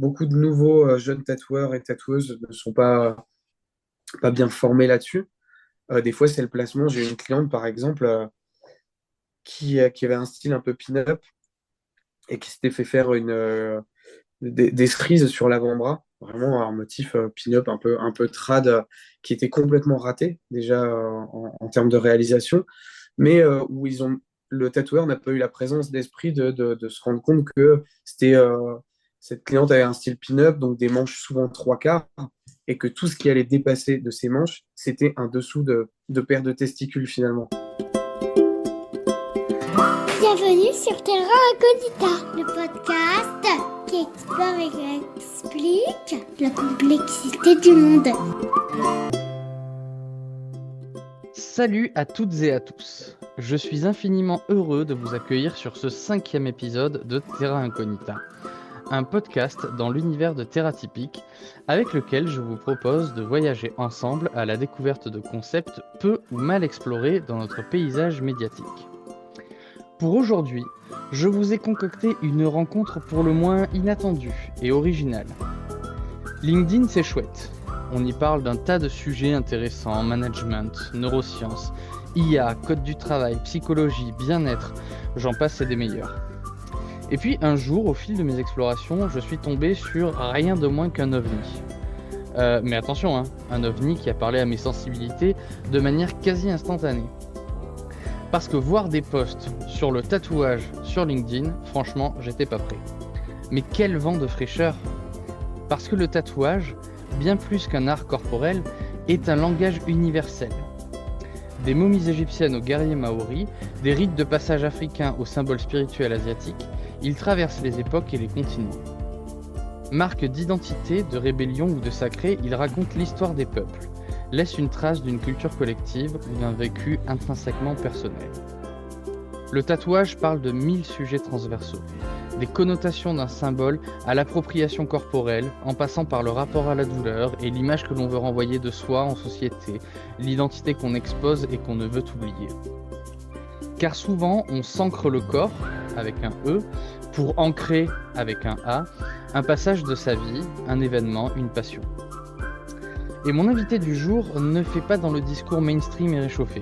beaucoup de nouveaux jeunes tatoueurs et tatoueuses ne sont pas bien formés là-dessus. Des fois, c'est le placement. J'ai une cliente, par exemple, qui avait un style un peu pin-up et qui s'était fait faire des cerises sur l'avant-bras, vraiment un motif pin-up un peu trad, qui était complètement raté, déjà en termes de réalisation, mais où le tatoueur n'a pas eu la présence d'esprit de se rendre compte que cette cliente avait un style pin-up, donc des manches souvent trois quarts, et que tout ce qui allait dépasser de ces manches, c'était un dessous de paire de testicules finalement. Bienvenue sur Terra Incognita, le podcast qui explore et explique la complexité du monde. Salut à toutes et à tous. Je suis infiniment heureux de vous accueillir sur ce 5e épisode de Terra Incognita, un podcast dans l'univers de Terra Typique, avec lequel je vous propose de voyager ensemble à la découverte de concepts peu ou mal explorés dans notre paysage médiatique. Pour aujourd'hui, je vous ai concocté une rencontre pour le moins inattendue et originale. LinkedIn, c'est chouette. On y parle d'un tas de sujets intéressants, management, neurosciences, IA, code du travail, psychologie, bien-être, j'en passe et des meilleurs. Et puis un jour, au fil de mes explorations, je suis tombé sur rien de moins qu'un ovni. Mais attention, un ovni qui a parlé à mes sensibilités de manière quasi instantanée. Parce que voir des posts sur le tatouage sur LinkedIn, franchement, j'étais pas prêt. Mais quel vent de fraîcheur! Parce que le tatouage, bien plus qu'un art corporel, est un langage universel. Des momies égyptiennes aux guerriers maoris, des rites de passage africains aux symboles spirituels asiatiques, il traverse les époques et les continents. Marque d'identité, de rébellion ou de sacré, il raconte l'histoire des peuples, laisse une trace d'une culture collective ou d'un vécu intrinsèquement personnel. Le tatouage parle de 1000 sujets transversaux, des connotations d'un symbole à l'appropriation corporelle, en passant par le rapport à la douleur et l'image que l'on veut renvoyer de soi en société, l'identité qu'on expose et qu'on ne veut oublier. Car souvent, on s'ancre le corps, avec un E, pour ancrer, avec un A, un passage de sa vie, un événement, une passion. Et mon invité du jour ne fait pas dans le discours mainstream et réchauffé.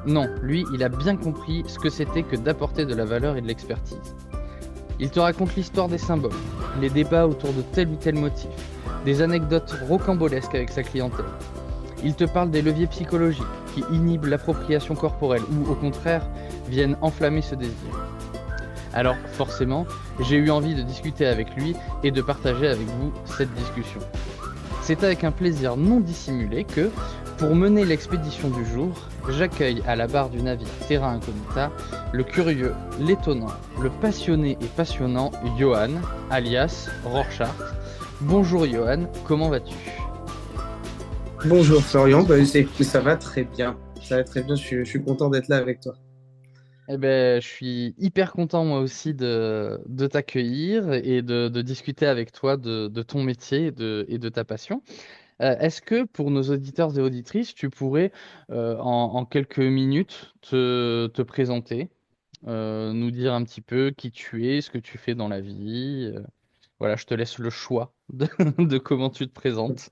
Non, lui, il a bien compris ce que c'était que d'apporter de la valeur et de l'expertise. Il te raconte l'histoire des symboles, les débats autour de tel ou tel motif, des anecdotes rocambolesques avec sa clientèle. Il te parle des leviers psychologiques qui inhibent l'appropriation corporelle ou, au contraire, viennent enflammer ce désir. Alors, forcément, j'ai eu envie de discuter avec lui et de partager avec vous cette discussion. C'est avec un plaisir non dissimulé que, pour mener l'expédition du jour, j'accueille à la barre du navire Terra Incognita le curieux, l'étonnant, le passionné et passionnant Johan, alias Rorschach. Bonjour Johan, comment vas-tu? Bonjour Florian, ça va très bien. Ça va très bien, je suis content d'être là avec toi. Eh ben, je suis hyper content moi aussi de t'accueillir et de discuter avec toi de ton métier et de ta passion. Est-ce que pour nos auditeurs et auditrices, tu pourrais en quelques minutes te présenter, nous dire un petit peu qui tu es, ce que tu fais dans la vie. Voilà, je te laisse le choix de comment tu te présentes.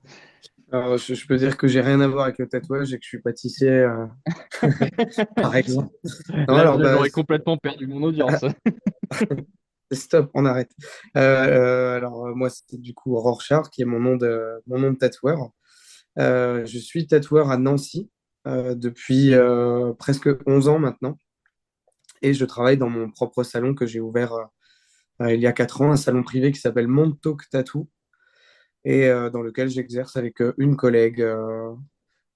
Alors, je peux dire que j'ai rien à voir avec le tatouage et que je suis pâtissier, par exemple. Non, Là, alors, là, j'aurais complètement perdu mon audience. stop, on arrête. Alors, moi, c'est du coup Rorschach, qui est mon nom de tatoueur. Je suis tatoueur à Nancy depuis presque 11 ans maintenant. Et je travaille dans mon propre salon que j'ai ouvert il y a 4 ans, un salon privé qui s'appelle Montauk Tattoo, et dans lequel j'exerce avec une collègue.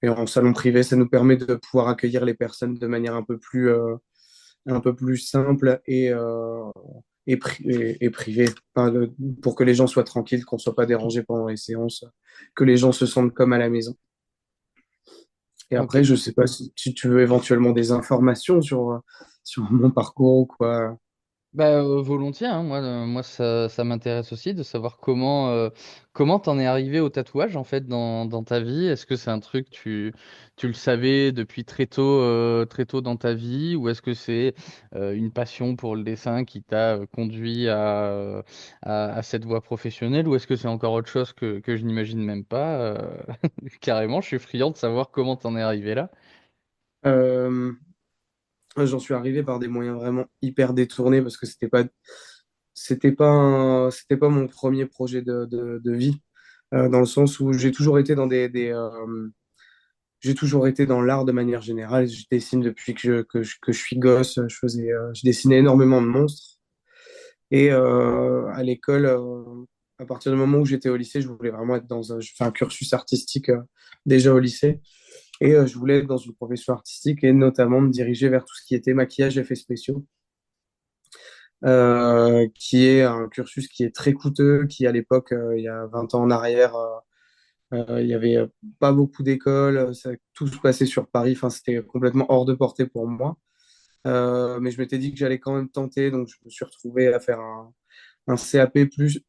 Et en salon privé, ça nous permet de pouvoir accueillir les personnes de manière un peu plus simple et privée, pour que les gens soient tranquilles, qu'on ne soit pas dérangés pendant les séances, que les gens se sentent comme à la maison. Et Ok. après, je ne sais pas si tu veux éventuellement des informations sur mon parcours ou quoi. Volontiers, hein. Moi ça m'intéresse aussi de savoir comment t'en es arrivé au tatouage en fait dans ta vie. Est-ce que c'est un truc tu le savais depuis très tôt dans ta vie, ou est-ce que c'est une passion pour le dessin qui t'a conduit à cette voie professionnelle, ou est-ce que c'est encore autre chose que je n'imagine même pas carrément, je suis friand de savoir comment t'en es arrivé là. Euh, J'en suis arrivé par des moyens vraiment hyper détournés parce que c'était pas mon premier projet de vie, dans le sens où j'ai toujours été dans j'ai toujours été dans l'art de manière générale. Je dessine depuis que je suis gosse. Je dessinais énormément de monstres. Et à l'école, à partir du moment où j'étais au lycée, je voulais vraiment être je fais un cursus artistique déjà au lycée. Et je voulais être dans une profession artistique et notamment me diriger vers tout ce qui était maquillage, effets spéciaux, qui est un cursus qui est très coûteux, qui à l'époque, il y a 20 ans en arrière, il y avait pas beaucoup d'écoles, tout se passait sur Paris, enfin, c'était complètement hors de portée pour moi. Mais je m'étais dit que j'allais quand même tenter, donc je me suis retrouvé à faire un CAP plus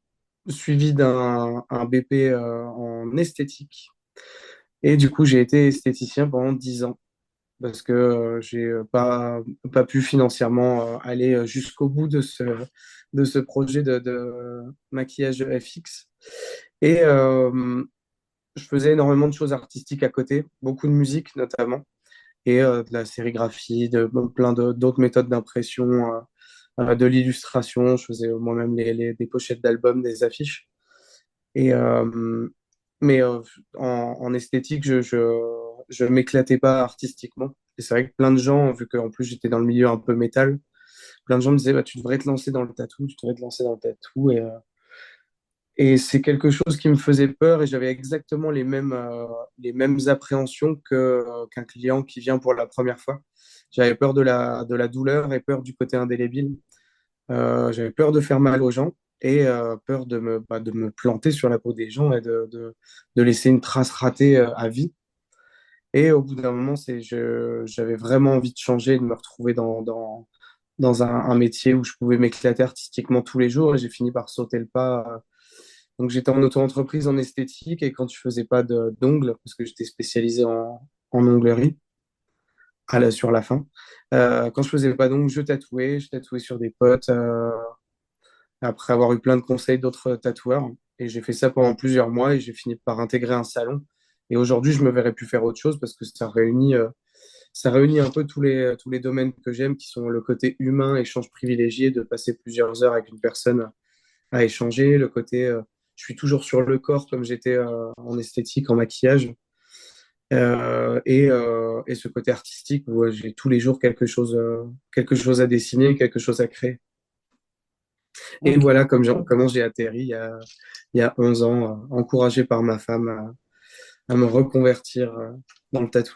suivi un BP en esthétique. Et du coup, j'ai été esthéticien pendant 10 ans parce que j'ai pas pu financièrement aller jusqu'au bout de ce projet de maquillage FX. Et je faisais énormément de choses artistiques à côté, beaucoup de musique notamment, et de la sérigraphie, plein d'autres méthodes d'impression, de l'illustration. Je faisais moi-même des pochettes d'albums, des affiches. Et, mais en esthétique, je m'éclatais pas artistiquement. Et c'est vrai que plein de gens, vu qu'en plus j'étais dans le milieu un peu métal, plein de gens me disaient, bah, tu devrais te lancer dans le tatou, tu devrais te lancer dans le tatou. Et c'est quelque chose qui me faisait peur et j'avais exactement les mêmes appréhensions qu'un client qui vient pour la première fois. J'avais peur de la douleur et peur du côté indélébile. J'avais peur de faire mal aux gens et peur de me planter sur la peau des gens et de laisser une trace ratée à vie. Et au bout d'un moment, j'avais vraiment envie de changer, de me retrouver dans un métier où je pouvais m'éclater artistiquement tous les jours et j'ai fini par sauter le pas. Donc j'étais en auto-entreprise en esthétique et quand je faisais pas d'ongles, parce que j'étais spécialisé en onglerie sur la fin, quand je faisais pas d'ongles, je tatouais sur des potes. Après avoir eu plein de conseils d'autres tatoueurs. Et j'ai fait ça pendant plusieurs mois et j'ai fini par intégrer un salon. Et aujourd'hui, je me verrais plus faire autre chose parce que ça réunit un peu tous les domaines que j'aime, qui sont le côté humain, échange privilégié, de passer plusieurs heures avec une personne à échanger, le côté, je suis toujours sur le corps comme j'étais en esthétique, en maquillage, et ce côté artistique où j'ai tous les jours quelque chose à dessiner, quelque chose à créer. Et Ok. voilà comment j'ai atterri il y a 11 ans, encouragé par ma femme à me reconvertir dans le tatou.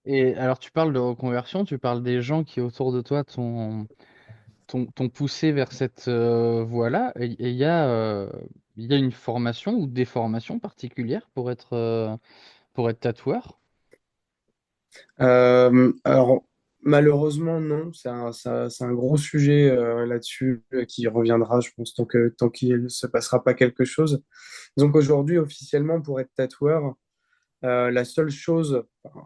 Et alors tu parles de reconversion, tu parles des gens qui autour de toi t'ont poussé vers cette voie-là. Et il y a une formation ou des formations particulières pour être tatoueur? Alors, malheureusement, non, c'est un gros sujet là-dessus qui reviendra, je pense, tant qu'il ne se passera pas quelque chose. Donc aujourd'hui, officiellement, pour être tatoueur, la seule chose, enfin,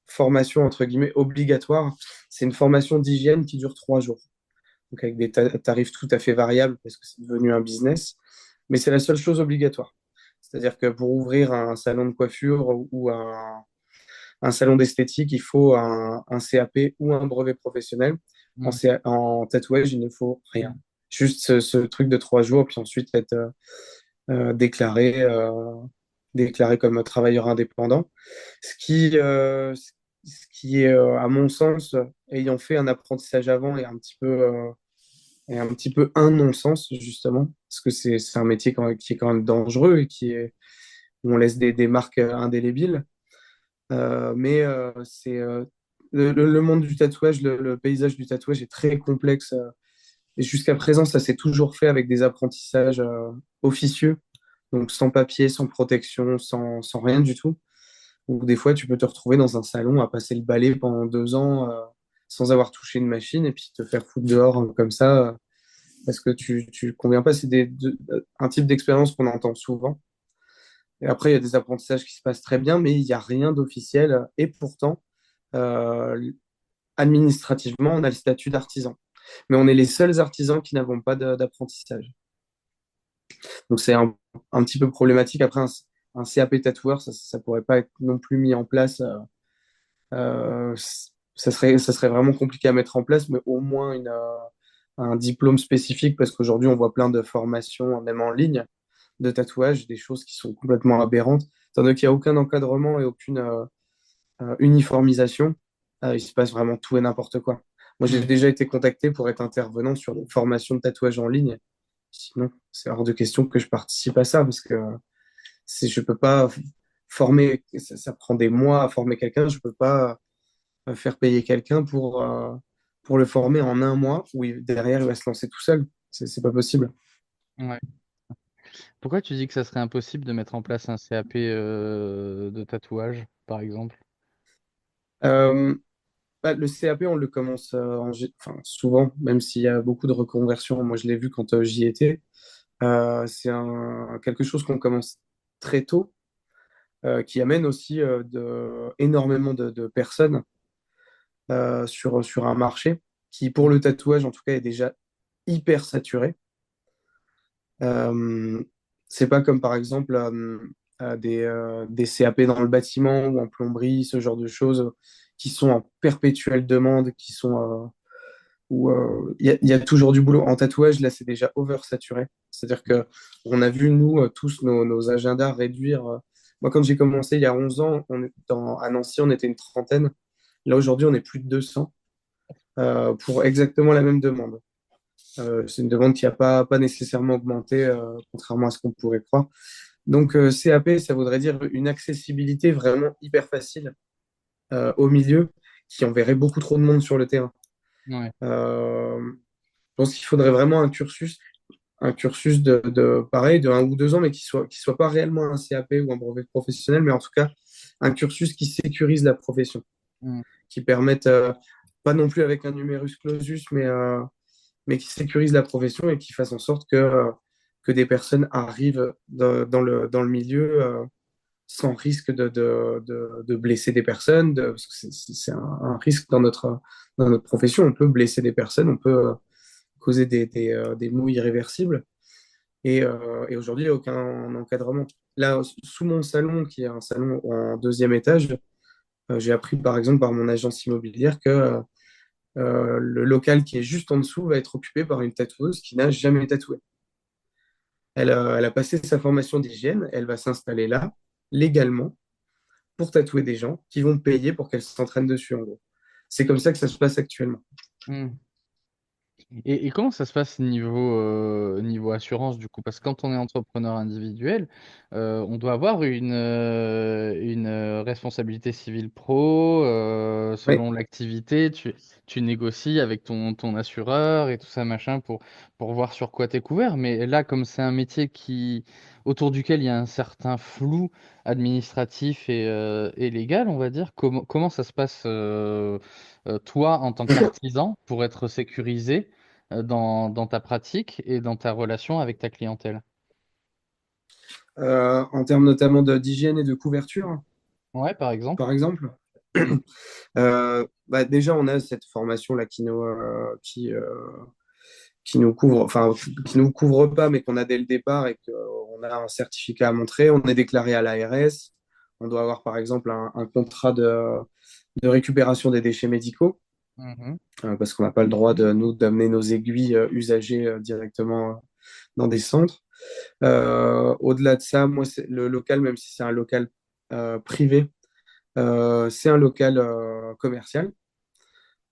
formation entre guillemets obligatoire, c'est une formation d'hygiène qui dure 3 jours. Donc avec des tarifs tout à fait variables parce que c'est devenu un business, mais c'est la seule chose obligatoire. C'est-à-dire que pour ouvrir un salon de coiffure ou un salon d'esthétique, il faut un CAP ou un brevet professionnel. Hmm. En tatouage, il ne faut rien. Juste ce truc de 3 jours, puis ensuite être euh, déclaré, euh, déclaré comme travailleur indépendant. Ce qui est, à mon sens, ayant fait un apprentissage avant, et un petit peu un non-sens, justement, parce que c'est un métier qui est quand même dangereux et où on laisse des marques indélébiles. Mais le monde du tatouage, le paysage du tatouage est très complexe. Et jusqu'à présent, ça s'est toujours fait avec des apprentissages officieux, donc sans papier, sans protection, sans rien du tout. Ou des fois, tu peux te retrouver dans un salon à passer le balai pendant 2 ans sans avoir touché une machine et puis te faire foutre dehors comme ça parce que tu conviens pas. C'est un type d'expérience qu'on entend souvent. Et après, il y a des apprentissages qui se passent très bien, mais il n'y a rien d'officiel. Et pourtant, euh, administrativement, on a le statut d'artisan. Mais on est les seuls artisans qui n'avons pas d'apprentissage. Donc c'est un petit peu problématique. Après, un CAP tatoueur, ça pourrait pas être non plus mis en place. Euh, ça serait vraiment compliqué à mettre en place, mais au moins un diplôme spécifique, parce qu'aujourd'hui, on voit plein de formations, même en ligne, de tatouage, des choses qui sont complètement aberrantes. Étant donné qu'il n'y a aucun encadrement et aucune uniformisation, il se passe vraiment tout et n'importe quoi. Moi, j'ai Hmm. déjà été contacté pour être intervenant sur une formation de tatouage en ligne. Sinon, c'est hors de question que je participe à ça parce que je peux pas former, ça prend des mois à former quelqu'un, je peux pas faire payer quelqu'un pour le former en un mois où derrière il va se lancer tout seul. C'est pas possible. Ouais. Pourquoi tu dis que ça serait impossible de mettre en place un CAP de tatouage, par exemple? Euh, le CAP, on le commence enfin, souvent, même s'il y a beaucoup de reconversions. Moi, je l'ai vu quand j'y étais. C'est quelque chose qu'on commence très tôt, qui amène aussi énormément de personnes sur un marché qui, pour le tatouage, en tout cas, est déjà hyper saturé. Euh, c'est pas comme, par exemple, des CAP dans le bâtiment ou en plomberie, ce genre de choses qui sont en perpétuelle demande, qui sont où il y a toujours du boulot. En tatouage, là, c'est déjà oversaturé. C'est-à-dire que on a vu, nous, tous nos agendas réduire. Moi, quand j'ai commencé il y a 11 ans, à Nancy, on était une trentaine. Là, aujourd'hui, on est plus de 200 pour exactement la même demande. C'est une demande qui n'a pas nécessairement augmenté, contrairement à ce qu'on pourrait croire. Donc, CAP, ça voudrait dire une accessibilité vraiment hyper facile au milieu, qui enverrait beaucoup trop de monde sur le terrain. Ouais. Je pense qu'il faudrait vraiment un cursus pareil, de 1 ou 2 ans, mais qui soit pas réellement un CAP ou un brevet professionnel, mais en tout cas, un cursus qui sécurise la profession, Hmm. qui permette, pas non plus avec un numerus clausus, mais qui sécurise la profession et qui fasse en sorte que des personnes arrivent dans le milieu sans risque de blesser des personnes, parce que c'est un risque dans notre profession. On peut blesser des personnes, on peut causer des maux irréversibles. Et aujourd'hui, il n'y a aucun encadrement. Là, sous mon salon, qui est un salon en deuxième étage, j'ai appris par exemple par mon agence immobilière que le local qui est juste en dessous va être occupé par une tatoueuse qui n'a jamais tatoué. Elle a passé sa formation d'hygiène, elle va s'installer là, légalement, pour tatouer des gens qui vont payer pour qu'elle s'entraîne dessus, en gros. C'est comme ça que ça se passe actuellement. Hmm. Et comment ça se passe niveau assurance du coup? Parce que quand on est entrepreneur individuel, on doit avoir une responsabilité civile pro, Oui. selon l'activité. Tu négocies avec ton assureur et tout ça, machin, pour voir sur quoi tu es couvert. Mais là, comme c'est un métier autour duquel il y a un certain flou administratif et légal, on va dire, comment ça se passe, toi, en tant qu'artisan, pour être sécurisé? Dans ta pratique et dans ta relation avec ta clientèle. En termes notamment d'hygiène et de couverture, Ouais, par exemple. par exemple. Bah, déjà, on a cette formation-là qui nous couvre, enfin, qui nous couvre pas, mais qu'on a dès le départ et qu'on a un certificat à montrer. On est déclaré à l'ARS. On doit avoir, par exemple, un contrat de récupération des déchets médicaux, Mhm. parce qu'on n'a pas le droit nous d'amener nos aiguilles usagées directement dans des centres. Au-delà de ça, moi, le local, même si c'est un local privé, c'est un local commercial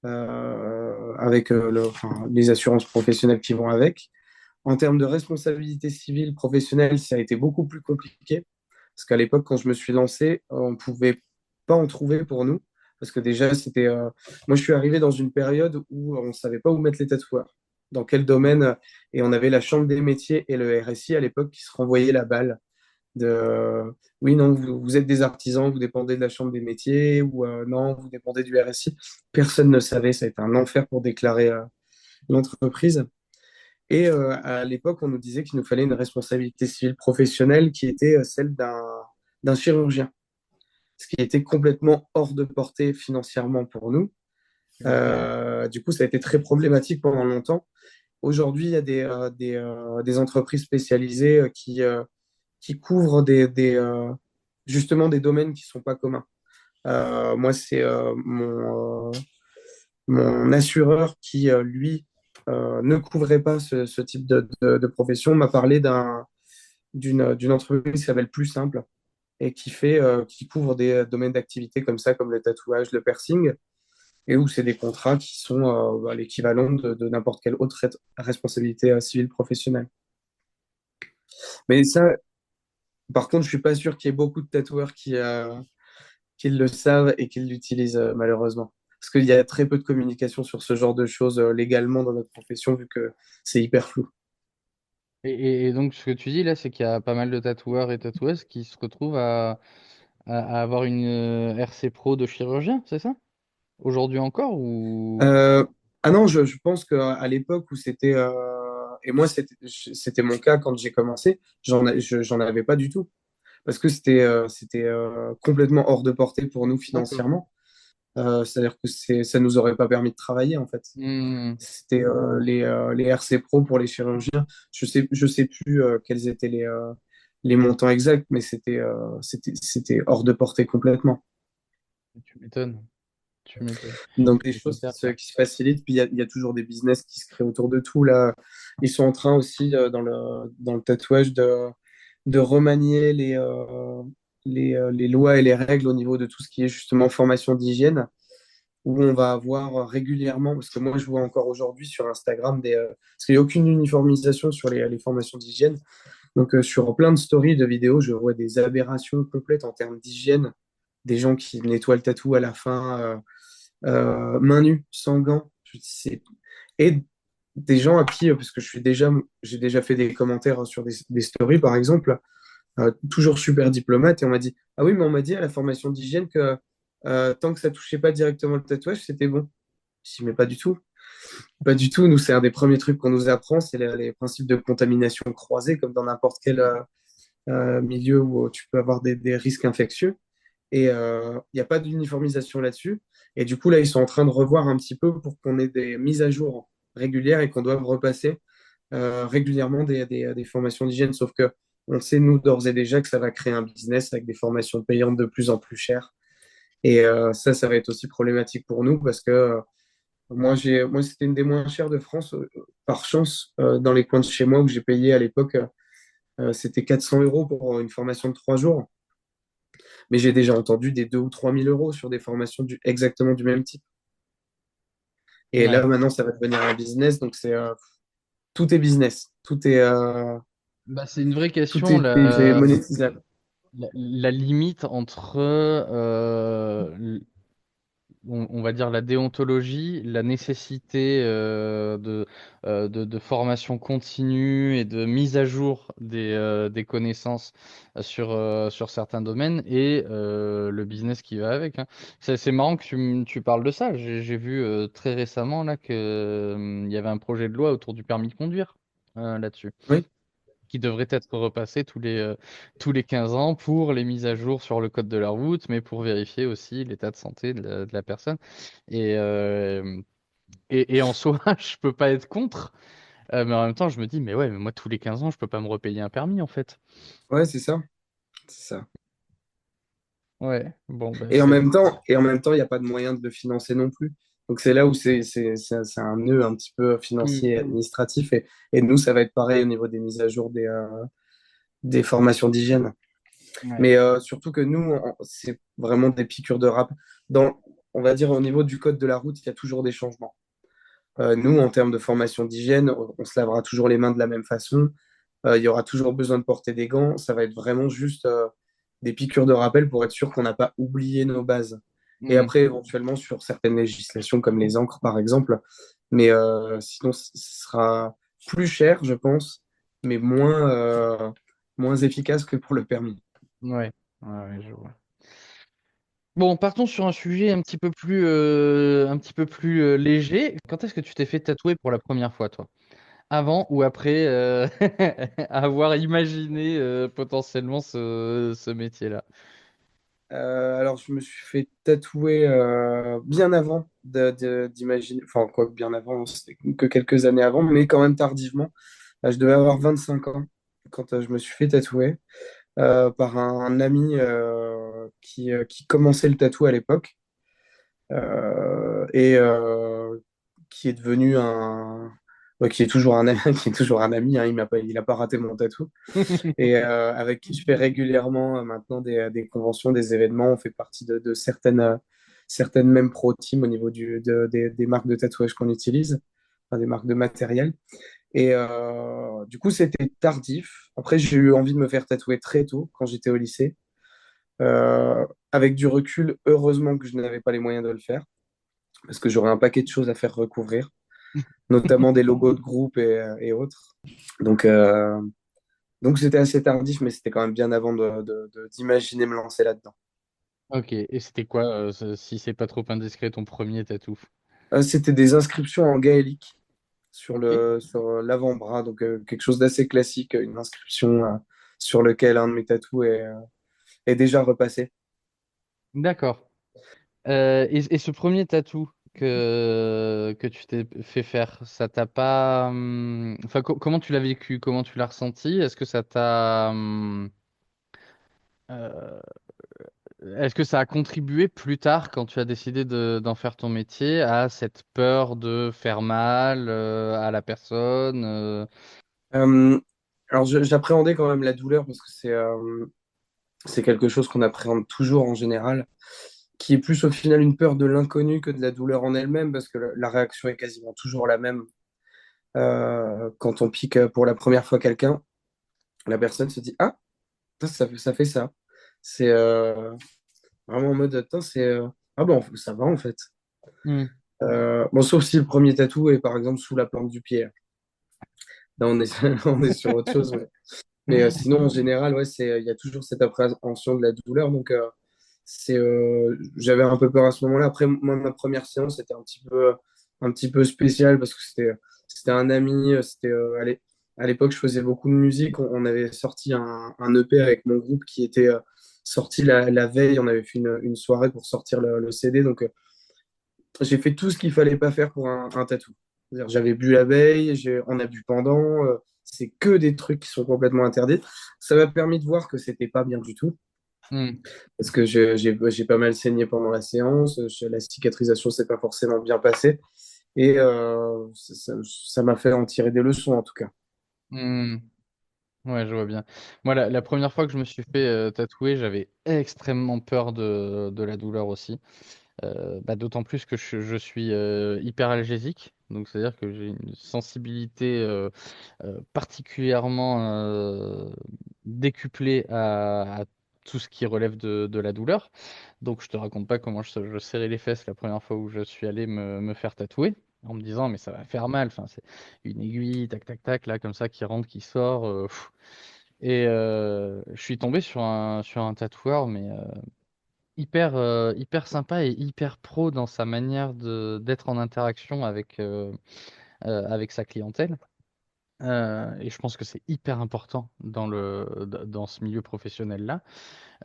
avec enfin, les assurances professionnelles qui vont avec. En termes de responsabilité civile professionnelle, ça a été beaucoup plus compliqué parce qu'à l'époque, quand je me suis lancé, on ne pouvait pas en trouver pour nous parce que déjà, moi, je suis arrivé dans une période où on ne savait pas où mettre les tatoueurs, dans quel domaine, et on avait la Chambre des métiers et le RSI à l'époque qui se renvoyaient la balle. oui, non, vous êtes des artisans, vous dépendez de la Chambre des métiers, ou non, vous dépendez du RSI. Personne ne savait, ça a été un enfer pour déclarer l'entreprise. Et à l'époque, on nous disait qu'il nous fallait une responsabilité civile professionnelle qui était celle d'un chirurgien, ce qui était complètement hors de portée financièrement pour nous. Ok. Du coup, ça a été très problématique pendant longtemps. Aujourd'hui, il y a des entreprises spécialisées qui couvrent justement des domaines qui ne sont pas communs. Moi, c'est mon assureur qui, lui, ne couvrait pas ce type de profession, m'a parlé d'une entreprise qui s'appelle Plus Simple et qui couvre des domaines d'activité comme ça, comme le tatouage, le piercing, et où c'est des contrats qui sont l'équivalent de n'importe quelle autre responsabilité civile professionnelle. Mais ça, par contre, je suis pas sûr qu'il y ait beaucoup de tatoueurs qui le savent et qui l'utilisent malheureusement. Parce qu'il y a très peu de communication sur ce genre de choses légalement dans notre profession, vu que c'est hyper flou. Et donc, ce que tu dis là, c'est qu'il y a pas mal de tatoueurs et tatoueuses qui se retrouvent à avoir une RC Pro de chirurgien, c'est ça? Aujourd'hui encore ou... Euh, ah non, je pense qu'à l'époque où c'était... et moi, c'était mon cas quand j'ai commencé, j'en avais pas du tout. Parce que c'était complètement hors de portée pour nous D'accord. financièrement. C'est-à-dire que ça nous aurait pas permis de travailler, en fait. Hmm. C'était les RC Pro pour les chirurgiens. Je sais plus quels étaient les montants exacts, mais c'était hors de portée complètement. Tu m'étonnes. Tu m'étonnes. Donc, des Et c'est choses clair, ça. qui se facilitent. Puis, il y a toujours des business qui se créent autour de tout. Là, ils sont en train aussi, dans le tatouage, de remanier les lois et les règles au niveau de tout ce qui est justement formation d'hygiène, où on va avoir régulièrement, parce que moi je vois encore aujourd'hui sur Instagram, parce qu'il n'y a aucune uniformisation sur les formations d'hygiène. Donc sur plein de stories, de vidéos, je vois des aberrations complètes en termes d'hygiène, des gens qui nettoient le tatou à la fin, main nue, sans gants. Et des gens à qui, parce que j'ai déjà fait des commentaires sur des stories par exemple, toujours super diplomate, et on m'a dit, ah oui, mais on m'a dit à la formation d'hygiène que tant que ça touchait pas directement le tatouage, c'était bon. Je dis, mais pas du tout. Pas du tout. Nous, c'est un des premiers trucs qu'on nous apprend, c'est les principes de contamination croisée, comme dans n'importe quel milieu où tu peux avoir des risques infectieux. Et il n'y a pas d'uniformisation là-dessus. Et du coup, là, ils sont en train de revoir un petit peu pour qu'on ait des mises à jour régulières et qu'on doive repasser régulièrement des formations d'hygiène. Sauf que on sait, nous, d'ores et déjà, que ça va créer un business avec des formations payantes de plus en plus chères. Et ça va être aussi problématique pour nous parce que moi, c'était une des moins chères de France. Par chance, dans les coins de chez moi où j'ai payé à l'époque, c'était 400 euros pour une formation de 3 jours. Mais j'ai déjà entendu des 2 ou 3 000 euros sur des formations exactement du même type. Et Ouais. là, maintenant, ça va devenir un business. Donc, tout est business. Bah, c'est une vraie Tout question, est monétisable. la limite entre, on va dire, la déontologie, la nécessité de formation continue et de mise à jour des connaissances sur certains domaines et le business qui va avec, hein. C'est marrant que tu parles de ça. J'ai vu très récemment là que, il y avait un projet de loi autour du permis de conduire là-dessus, Oui, qui devrait être repassé tous les 15 ans pour les mises à jour sur le code de la route, mais pour vérifier aussi l'état de santé de la personne. Et, euh, et en soi, je peux pas être contre, mais en même temps, je me dis, mais ouais, mais moi, tous les 15 ans, je peux pas me repayer un permis, en fait. ouais, c'est ça. C'est ça. Ouais, bon, bah, Et en même temps, il n'y a pas de moyen de le financer non plus. Donc c'est là où c'est un nœud un petit peu Hmm. financier et administratif. Et nous, ça va être pareil au niveau des mises à jour des formations d'hygiène. Ouais. Mais surtout que nous, c'est vraiment des piqûres de rap. On va dire au niveau du code de la route, il y a toujours des changements. Nous, en termes de formation d'hygiène, on se lavera toujours les mains de la même façon. Il y aura toujours besoin de porter des gants. Ça va être vraiment juste des piqûres de rappel pour être sûr qu'on n'a pas oublié nos bases. Et Hmm. après, éventuellement, sur certaines législations comme les encres, par exemple. Mais sinon, ce sera plus cher, je pense, mais moins efficace que pour le permis. Ouais, ouais, je vois. Bon, partons sur un sujet un petit peu plus léger. Quand est-ce que tu t'es fait tatouer pour la première fois, toi? Avant ou après avoir imaginé potentiellement ce métier-là? Alors, je me suis fait tatouer bien avant d'imaginer, enfin, quoi, bien avant, c'était que quelques années avant, mais quand même tardivement. Je devais avoir 25 ans quand je me suis fait tatouer par un ami qui commençait le tatou à l'époque et qui est devenu un. Ouais, qui est toujours un ami, qui est toujours un ami, hein, il a pas raté mon tatou. Et avec qui je fais régulièrement maintenant des conventions, des événements. On fait partie de certaines mêmes pro teams au niveau des marques de tatouage qu'on utilise, enfin, des marques de matériel. Et du coup, c'était tardif. Après, j'ai eu envie de me faire tatouer très tôt, quand j'étais au lycée. Avec du recul, heureusement que je n'avais pas les moyens de le faire, parce que j'aurais un paquet de choses à faire recouvrir, notamment des logos de groupe et autres. Donc, euh, donc c'était assez tardif, mais c'était quand même bien avant d'imaginer me lancer là-dedans. Ok, et c'était quoi, si c'est pas trop indiscret, ton premier tatou? C'était des inscriptions en gaélique Ok. sur l'avant-bras, donc quelque chose d'assez classique, une inscription sur lequel un de mes tatous est déjà repassé. D'accord. Et ce premier tatou que tu t'es fait faire, ça t'a pas... Enfin, comment tu l'as vécu? Comment tu l'as ressenti? Est-ce que ça t'a... euh, est-ce que ça a contribué plus tard, quand tu as décidé d'en faire ton métier, à cette peur de faire mal à la personne Euh, alors j'appréhendais quand même la douleur parce que c'est quelque chose qu'on appréhende toujours en général, qui est plus au final une peur de l'inconnu que de la douleur en elle-même, parce que la réaction est quasiment toujours la même. Quand on pique pour la première fois quelqu'un, la personne se dit: Ah, putain, ça fait ça. C'est vraiment en mode: Putain, ah bon, ça va en fait. Hmm. Bon, sauf si le premier tatou est par exemple sous la plante du pied. Là, on est, on est sur autre chose. Mais sinon, en général, ouais, il y a toujours cette appréhension de la douleur. Donc, j'avais un peu peur à ce moment-là. Après, moi, ma première séance était un petit peu spéciale parce que c'était un ami. À l'époque, je faisais beaucoup de musique. On avait sorti un EP avec mon groupe qui était sorti la veille. On avait fait une soirée pour sortir le CD. Donc, j'ai fait tout ce qu'il fallait pas faire pour un tatou. C'est-à-dire, j'avais bu la veille, on a bu pendant. C'est que des trucs qui sont complètement interdits. Ça m'a permis de voir que c'était pas bien du tout, Hmm. parce que j'ai pas mal saigné pendant la séance. La cicatrisation s'est pas forcément bien passée, et ça m'a fait en tirer des leçons en tout cas. Hmm. Ouais, je vois bien. Moi, la première fois que je me suis fait tatouer, j'avais extrêmement peur de la douleur aussi. Bah, d'autant plus que je suis hyperalgésique, donc c'est-à-dire que j'ai une sensibilité particulièrement décuplée à tout ce qui relève de la douleur. Donc je te raconte pas comment je serrais les fesses la première fois où je suis allé me faire tatouer, en me disant mais ça va faire mal. Enfin, c'est une aiguille, tac tac tac, là comme ça qui rentre, qui sort. Et je suis tombé sur un tatoueur, mais hyper sympa et hyper pro dans sa manière d'être en interaction avec sa clientèle. Et je pense que c'est hyper important dans ce milieu professionnel-là.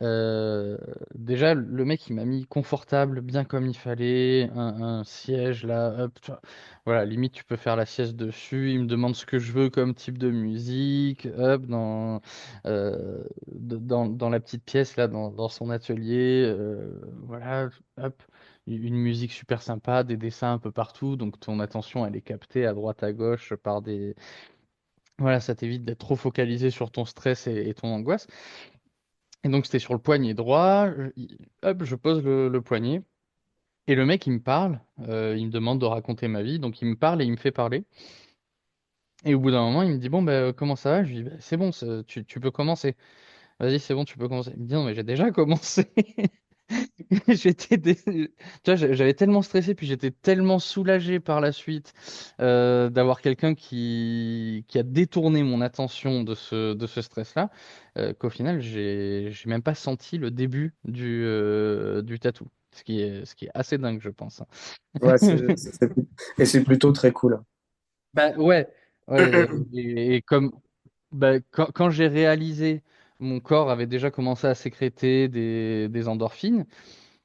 Euh, Déjà, le mec, il m'a mis confortable, bien comme il fallait, un siège là, hop, tu vois. Voilà, limite, tu peux faire la sieste dessus. Il me demande ce que je veux comme type de musique, hop, dans la petite pièce là, dans son atelier. Voilà, hop, une musique super sympa, des dessins un peu partout. Donc, ton attention, elle est captée à droite, à gauche par des. Voilà, ça t'évite d'être trop focalisé sur ton stress et ton angoisse. Et donc c'était sur le poignet droit, hop, je pose le poignet, et le mec il me parle, il me demande de raconter ma vie, donc il me parle et il me fait parler. Et au bout d'un moment il me dit bon bah comment ça va? Je lui dis bah, c'est bon, tu peux commencer. Vas-y c'est bon tu peux commencer. Il me dit non mais j'ai déjà commencé. Tu vois, j'avais tellement stressé, puis j'étais tellement soulagé par la suite d'avoir quelqu'un qui a détourné mon attention de ce stress-là, qu'au final, j'ai même pas senti le début du tatou. Ce qui est assez dingue, je pense, hein. Ouais, et c'est plutôt très cool. Bah ouais, ouais, et comme bah, quand j'ai réalisé, mon corps avait déjà commencé à sécréter des endorphines.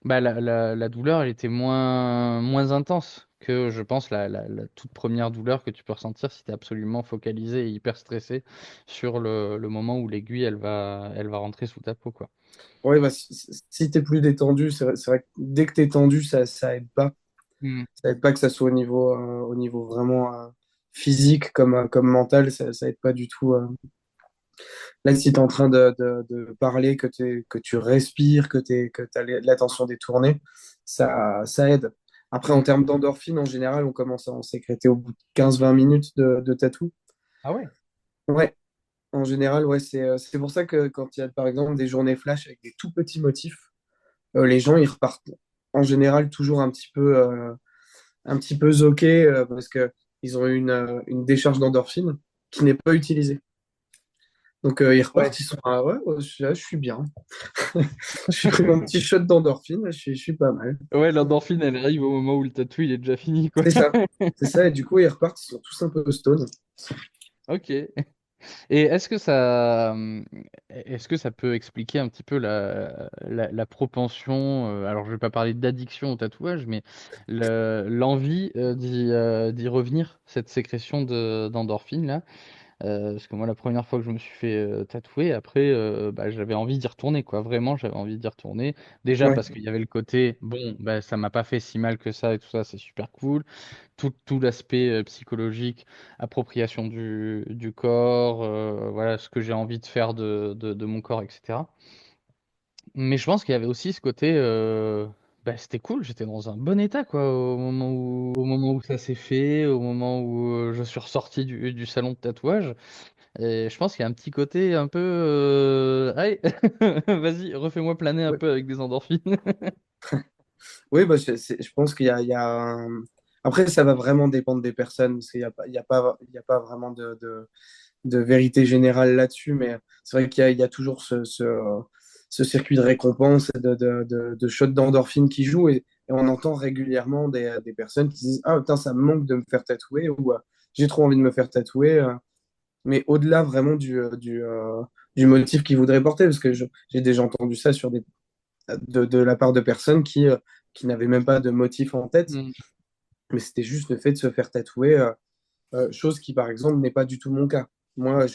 Bah, la douleur, elle était moins intense que, je pense, la toute première douleur que tu peux ressentir si tu es absolument focalisé et hyper stressé sur le moment où l'aiguille, elle va rentrer sous ta peau, quoi. Ouais, bah, si t'es plus détendu, c'est vrai que dès que t'es tendu, ça aide pas. Hmm. Ça aide pas que ça soit au niveau vraiment physique comme mental, ça aide pas du tout. Là, si t'es en train de parler, que tu respires, que t'as l'attention détournée, ça aide. Après, en Hmm. termes d'endorphine, en général, on commence à en sécréter au bout de 15-20 minutes de tatou. Ah ouais? Ouais, en général, ouais, c'est pour ça que quand il y a par exemple des journées flash avec des tout petits motifs, les gens ils repartent en général toujours un petit peu zoqués parce que ils ont une décharge d'endorphine qui n'est pas utilisée. Donc ils Ouais. repartent, ils sont ouais, ouais, je suis bien. J'ai pris mon petit shot d'endorphine, je suis pas mal. Ouais, l'endorphine, elle arrive au moment où le tatou, il est déjà fini, quoi. C'est ça, c'est ça. Et du coup ils repartent, ils sont tous un peu stone. Ok. Et est-ce que ça peut expliquer un petit peu la propension, alors je vais pas parler d'addiction au tatouage, mais l'envie d'y revenir, cette sécrétion d'endorphine là? Parce que moi, la première fois que je me suis fait tatouer, après, bah, j'avais envie d'y retourner, quoi. Vraiment, j'avais envie d'y retourner. Déjà Ouais, parce qu'il y avait le côté, bon, bah, ça m'a pas fait si mal que ça et tout ça, c'est super cool. Tout l'aspect psychologique, appropriation du corps, voilà, ce que j'ai envie de faire de mon corps, etc. Mais je pense qu'il y avait aussi ce côté, bah, c'était cool, j'étais dans un bon état, quoi, au moment où ça s'est fait, au moment où je suis ressorti du salon de tatouage. Et je pense qu'il y a un petit côté un peu, allez, vas-y, refais-moi planer un ouais. peu avec des endorphines. Oui, bah, je pense il y a Après, ça va vraiment dépendre des personnes, parce qu'il n'y a pas, il y a pas vraiment de vérité générale là-dessus, mais c'est vrai il y a toujours ce circuit de récompense, de shot d'endorphine qui joue, et on entend régulièrement des personnes qui disent: Ah, putain, ça me manque de me faire tatouer, ou j'ai trop envie de me faire tatouer, mais au-delà vraiment du motif qu'ils voudraient porter, parce que j'ai déjà entendu ça de la part de personnes qui n'avaient même pas de motif en tête, Hmm. mais c'était juste le fait de se faire tatouer. Chose qui, par exemple, n'est pas du tout mon cas. Moi,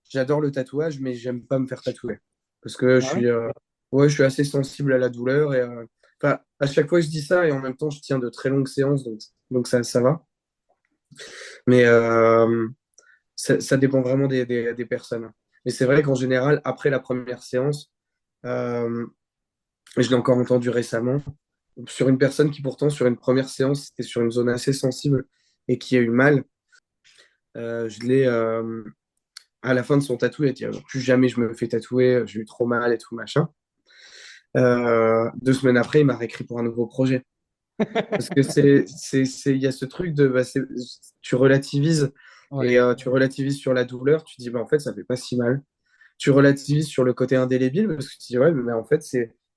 j'adore le tatouage, mais j'aime pas me faire tatouer. Parce que Ah ouais? ouais, je suis assez sensible à la douleur. Enfin, à chaque fois, je dis ça et en même temps, je tiens de très longues séances, donc ça va. Mais ça dépend vraiment des personnes. Mais c'est vrai qu'en général, après la première séance, euh, je l'ai encore entendu récemment, sur une personne qui pourtant, sur une première séance, c'était sur une zone assez sensible et qui a eu mal. Je l'ai, à la fin de son tatou, il a dit: Plus jamais je me fais tatouer, j'ai eu trop mal et tout machin. 2 semaines après, il m'a réécrit pour un nouveau projet. Parce que il y a ce truc tu relativises Ouais. et tu relativises sur la douleur, tu dis: bah, en fait, ça fait pas si mal. Tu relativises sur le côté indélébile parce que tu dis: ouais, mais en fait,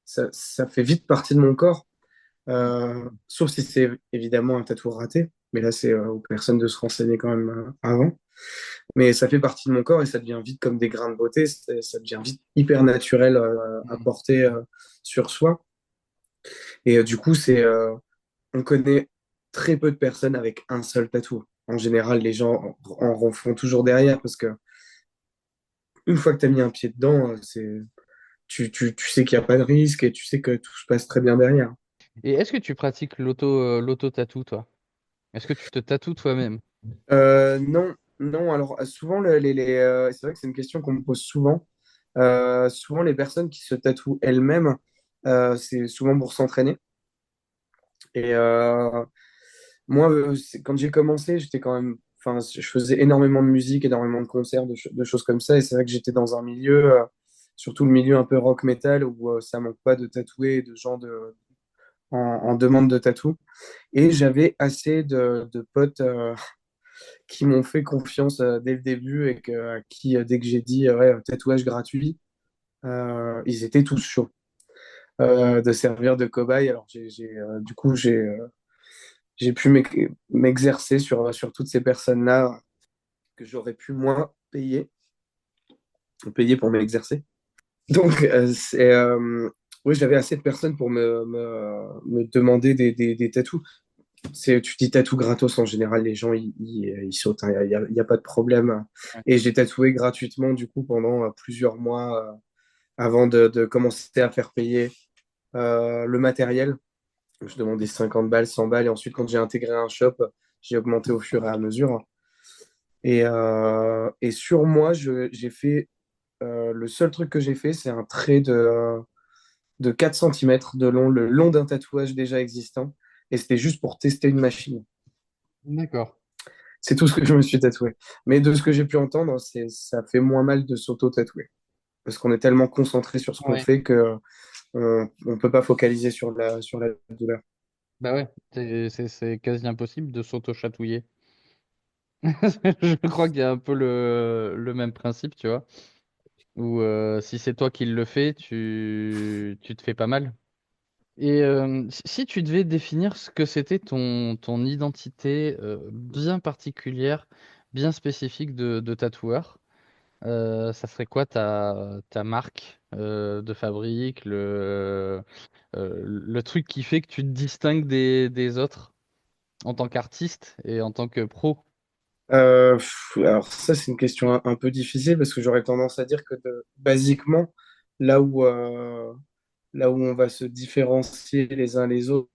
ça fait vite partie de mon corps. Sauf si c'est évidemment un tatou raté, mais là, c'est aux personnes de se renseigner quand même avant. Mais ça fait partie de mon corps et ça devient vite comme des grains de beauté, ça devient vite hyper naturel à Hmm. porter sur soi. Et du coup, on connaît très peu de personnes avec un seul tatou. En général, les gens en font toujours derrière parce que une fois que tu as mis un pied dedans, tu sais qu'il n'y a pas de risque et tu sais que tout se passe très bien derrière. Et est-ce que tu pratiques l'auto-tatou, toi? Est-ce que tu te tatoues toi-même? Non, non. Alors souvent, c'est vrai que c'est une question qu'on me pose souvent. Souvent, les personnes qui se tatouent elles-mêmes, c'est souvent pour s'entraîner. Et moi, quand j'ai commencé, j'étais quand même, enfin, je faisais énormément de musique, énormément de concerts, de choses comme ça. Et c'est vrai que j'étais dans un milieu. surtout le milieu un peu rock metal où ça manque pas de tatoués et de gens en demande de tatou. Et j'avais assez de potes qui m'ont fait confiance dès le début et à qui, dès que j'ai dit ouais, tatouage gratuit, ils étaient tous chauds de servir de cobaye. Alors, du coup, j'ai pu m'exercer sur toutes ces personnes-là que j'aurais pu moins payer pour m'exercer. Donc, oui, j'avais assez de personnes pour me demander des tatous. Tu dis tatou gratos, en général, les gens, ils sautent, hein, y a pas de problème. Ouais. Et j'ai tatoué gratuitement, du coup, pendant plusieurs mois avant de commencer à faire payer le matériel. Je demandais 50 balles, 100 balles, et ensuite, quand j'ai intégré un shop, j'ai augmenté au fur et à mesure. Et sur moi, j'ai fait, le seul truc que j'ai fait, c'est un trait de 4 centimètres de long, le long d'un tatouage déjà existant. Et c'était juste pour tester une machine. D'accord. C'est tout ce que je me suis tatoué. Mais de ce que j'ai pu entendre, ça fait moins mal de s'auto-tatouer. Parce qu'on est tellement concentré sur ce qu'on Ouais. fait que on peut pas focaliser sur la douleur. Bah ouais, c'est quasi impossible de s'auto-chatouiller. Je crois qu'il y a un peu le même principe, tu vois, où si c'est toi qui le fais, tu te fais pas mal. Et si tu devais définir ce que c'était ton identité bien particulière, bien spécifique de tatoueur, ça serait quoi ta marque de fabrique, le truc qui fait que tu te distingues des autres en tant qu'artiste et en tant que pro? Alors ça, c'est une question un peu difficile parce que j'aurais tendance à dire que basiquement, là où, euh, là où on va se différencier les uns les autres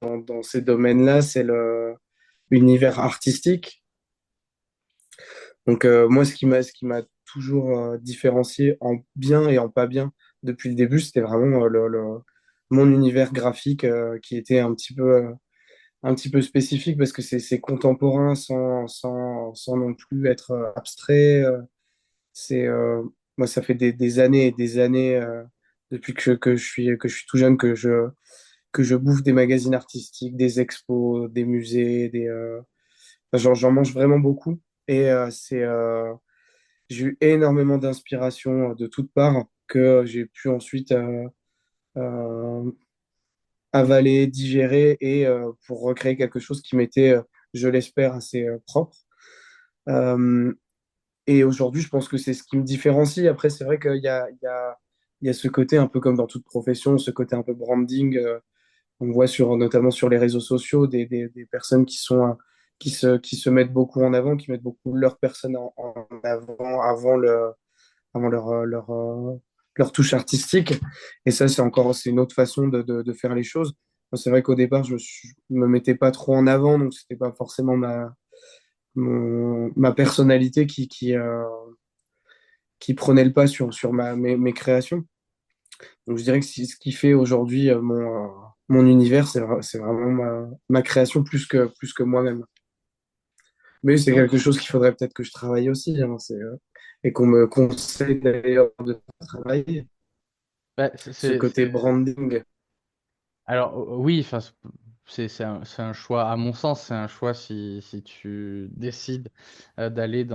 dans ces domaines-là, c'est l'univers artistique. Donc moi, ce qui m'a toujours différencié en bien et en pas bien depuis le début, c'était vraiment mon univers graphique qui était un petit peu spécifique parce que c'est contemporain sans non plus être abstrait. C'est, moi, ça fait des années et des années depuis que je suis tout jeune que je bouffe des magazines artistiques, des expos, des musées, enfin, j'en mange vraiment beaucoup. Et j'ai eu énormément d'inspiration de toutes parts que j'ai pu ensuite euh, avaler, digérer et pour recréer quelque chose qui m'était, je l'espère, assez propre. Euh, et aujourd'hui, je pense que c'est ce qui me différencie. Après, c'est vrai qu'il y a ce côté un peu comme dans toute profession, ce côté un peu branding. On voit notamment sur les réseaux sociaux des personnes qui se mettent beaucoup en avant, qui mettent beaucoup leur personne en avant avant leur touche artistique. Et ça, c'est une autre façon de faire les choses. Moi, c'est vrai qu'au départ, je me mettais pas trop en avant, donc c'était pas forcément ma personnalité qui prenait le pas sur mes créations. Donc je dirais que ce qui fait aujourd'hui mon univers, c'est vraiment ma création plus que moi-même. Mais c'est quelque chose qu'il faudrait peut-être que je travaille aussi, hein, et qu'on me conseille d'ailleurs de travailler, Bah, ce côté branding. alors oui, enfin, c'est un choix, à mon sens, c'est un choix si tu décides d'aller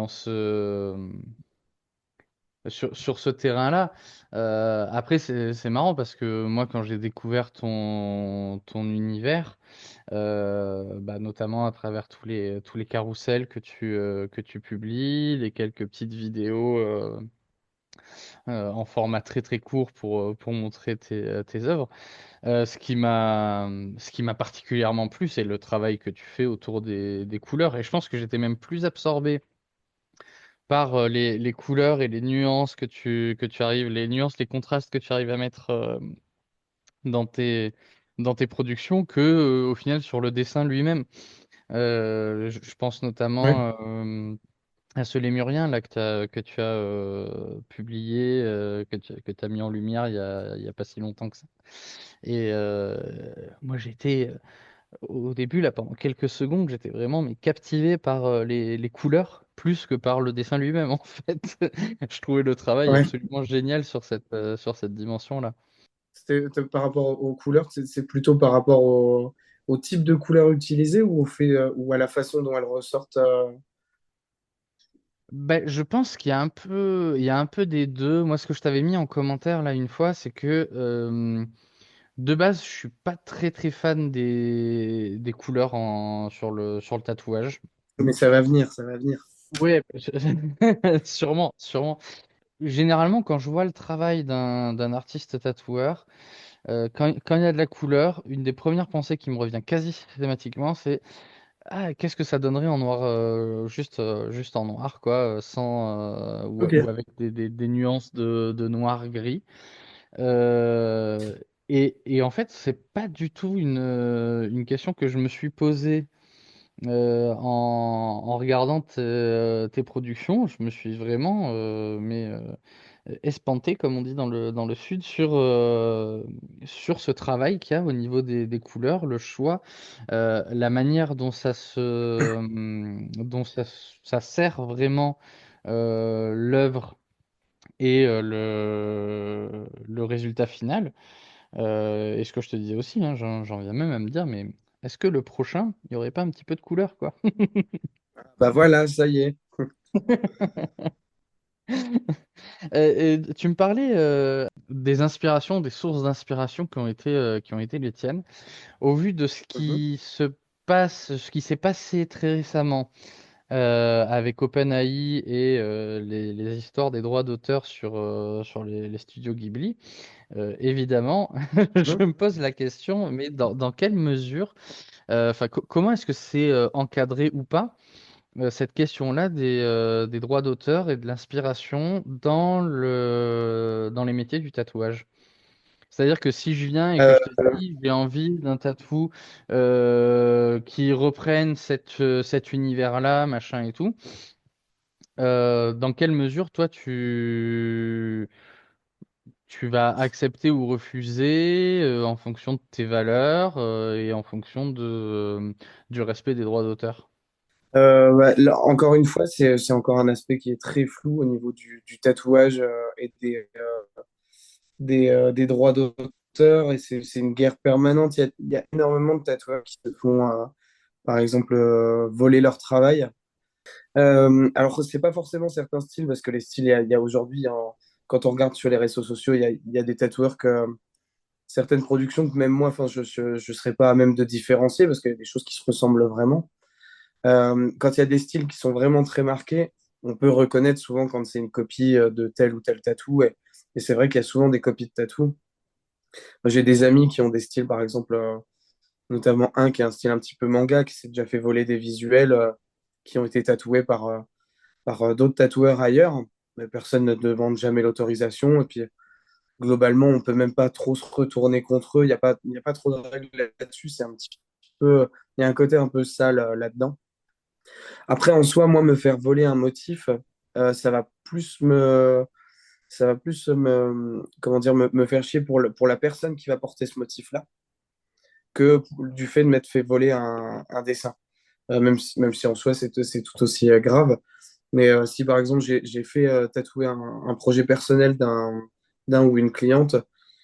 sur ce terrain-là. Après, c'est marrant parce que moi, quand j'ai découvert ton univers, bah, notamment à travers tous les carousels que tu publies, les quelques petites vidéos en format très très court pour montrer tes œuvres. Ce qui m'a particulièrement plu, c'est le travail que tu fais autour des couleurs. Et je pense que j'étais même plus absorbé par les couleurs et les nuances les nuances, les contrastes que tu arrives à mettre dans tes productions que, au final, sur le dessin lui-même. Je pense Ouais. notamment à ce Lémurien là que tu as publié, que tu as mis en lumière il y a pas si longtemps que ça. Et moi, au début, là, pendant quelques secondes, j'étais vraiment mais captivé par les couleurs plus que par le dessin lui-même, en fait. Je trouvais le travail Ouais. absolument génial sur cette dimension-là. Par rapport aux couleurs, c'est plutôt par rapport au type de couleur utilisée ou au fait, ou à la façon dont elles ressortent. Ben, je pense il y a un peu des deux. Moi, ce que je t'avais mis en commentaire là une fois, c'est que de base, je suis pas très fan des couleurs sur le tatouage. Mais ça va venir, ça va venir. Ouais, sûrement, sûrement. Généralement, quand je vois le travail d'un artiste tatoueur, quand il y a de la couleur, une des premières pensées qui me revient quasi systématiquement, c'est ah, qu'est-ce que ça donnerait en noir, juste en noir, quoi, Ok. ou avec des nuances de noir-gris. Euh, et en fait, c'est pas du tout une question que je me suis posée en regardant tes productions. Je me suis vraiment espanté, comme on dit dans le sud, sur ce travail qu'il y a au niveau des couleurs, le choix, la manière dont ça sert vraiment l'œuvre et le résultat final. Et ce que je te disais aussi, hein, j'en viens même à me dire, mais est-ce que le prochain, il n'y aurait pas un petit peu de couleur, quoi? Bah voilà, ça y est. Et tu me parlais des inspirations, des sources d'inspiration qui ont été les tiennes. Au vu de ce Mhm. qui se passe, ce qui s'est passé très récemment avec OpenAI et les histoires des droits d'auteur sur les studios Ghibli, évidemment, je Mhm. me pose la question, mais dans quelle mesure, comment est-ce que c'est encadré ou pas? Cette question-là des droits d'auteur et de l'inspiration dans les métiers du tatouage. C'est-à-dire que si je viens et que Euh, je te dis j'ai envie d'un tatou qui reprenne cet univers-là, machin et tout, dans quelle mesure toi tu vas accepter ou refuser en fonction de tes valeurs et en fonction du respect des droits d'auteur? ouais, là, encore une fois, c'est encore un aspect qui est très flou au niveau du tatouage et des droits d'auteur. Et c'est une guerre permanente. Il y a énormément de tatoueurs qui se font, par exemple, voler leur travail. Alors, c'est pas forcément certains styles, parce que les styles, il y a aujourd'hui, quand on regarde sur les réseaux sociaux, il y a des tatoueurs que certaines productions que même moi, enfin, je serais pas à même de différencier parce qu'il y a des choses qui se ressemblent vraiment. Quand il y a des styles qui sont vraiment très marqués, on peut reconnaître souvent quand c'est une copie de tel ou tel tatou. Et c'est vrai qu'il y a souvent des copies de tatou. Moi, j'ai des amis qui ont des styles, par exemple, notamment un qui a un style un petit peu manga, qui s'est déjà fait voler des visuels qui ont été tatoués par d'autres tatoueurs ailleurs. Mais personne ne demande jamais l'autorisation. Et puis, globalement, on peut même pas trop se retourner contre eux. Il y a pas trop de règles là-dessus. C'est un petit peu, il y a un côté un peu sale là-dedans. Après, en soi, moi, me faire voler un motif, ça va comment dire, me faire chier pour la personne qui va porter ce motif-là, que du fait de m'être fait voler un dessin. Même si en soi, c'est tout aussi grave. Mais si par exemple, j'ai fait tatouer un projet personnel d'un ou une cliente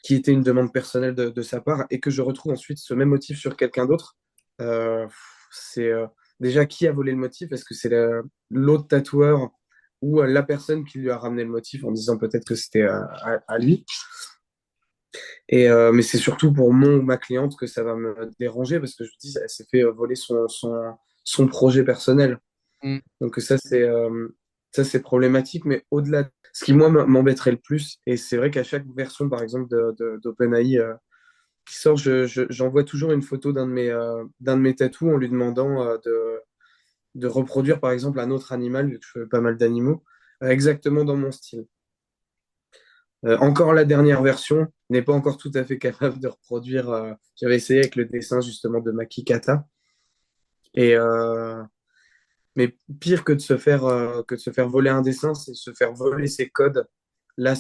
qui était une demande personnelle de sa part et que je retrouve ensuite ce même motif sur quelqu'un d'autre, euh, c'est déjà qui a volé le motif? Est-ce que c'est l'autre tatoueur ou la personne qui lui a ramené le motif en disant peut-être que c'était à lui? Mais c'est surtout pour mon ou ma cliente que ça va me déranger parce que je vous dis, elle s'est fait voler son projet personnel. Mm. Donc ça, c'est problématique, mais au-delà, ce qui moi m'embêterait le plus, et c'est vrai qu'à chaque version, par exemple, d'OpenAI qui sort, j'envoie toujours une photo d'un de mes tatous en lui demandant de reproduire, par exemple, un autre animal, vu que je fais pas mal d'animaux, exactement dans mon style. Encore la dernière version n'est pas encore tout à fait capable de reproduire. J'avais essayé avec le dessin justement de Maki Kata. Et, mais pire que de se faire voler un dessin, c'est se faire voler ses codes. Là,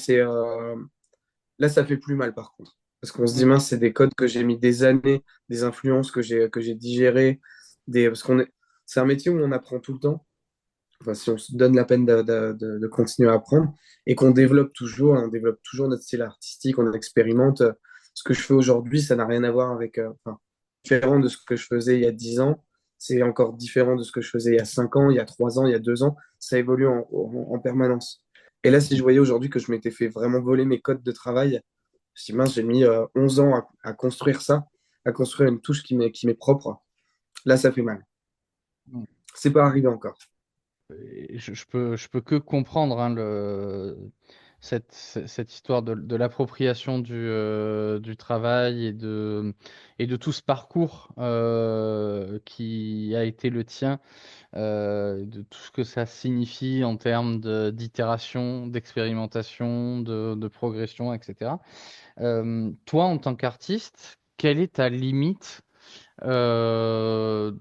là, ça fait plus mal par contre. Parce qu'on se dit, Mm. mince, c'est des codes que j'ai mis des années, des influences que j'ai digérées, parce c'est un métier où on apprend tout le temps. Enfin, si on se donne la peine de continuer à apprendre et qu'on développe toujours, on développe toujours notre style artistique, on expérimente. Ce que je fais aujourd'hui, ça n'a rien à voir avec, enfin, différent de ce que je faisais il y a 10 ans. C'est encore différent de ce que je faisais il y a 5 ans, il y a 3 ans, il y a 2 ans. Ça évolue en permanence. Et là, si je voyais aujourd'hui que je m'étais fait vraiment voler mes codes de travail, je me dis, mince, j'ai mis 11 ans à construire ça, à construire une touche qui m'est propre. Là, ça fait mal. Mm. C'est pas arrivé encore. Et je peux que comprendre hein, cette histoire de l'appropriation du travail et de tout ce parcours qui a été le tien, de tout ce que ça signifie en termes d'itération, d'expérimentation, de progression, etc. Toi, en tant qu'artiste, quelle est ta limite euh,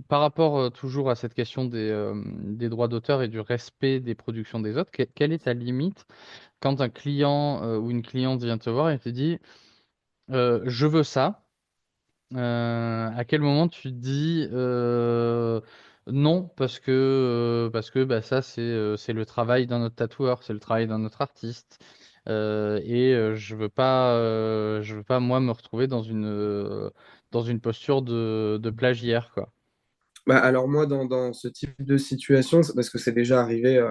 par rapport toujours à cette question des droits d'auteur et du respect des productions des autres? Quelle est ta limite quand un client ou une cliente vient te voir et te dit je veux ça? À quel moment tu te dis non parce que bah, ça c'est le travail d'un autre tatoueur, c'est le travail d'un autre artiste et je veux pas moi me retrouver dans une posture de plagiaire quoi. Bah, alors moi, dans ce type de situation, c'est parce que c'est déjà arrivé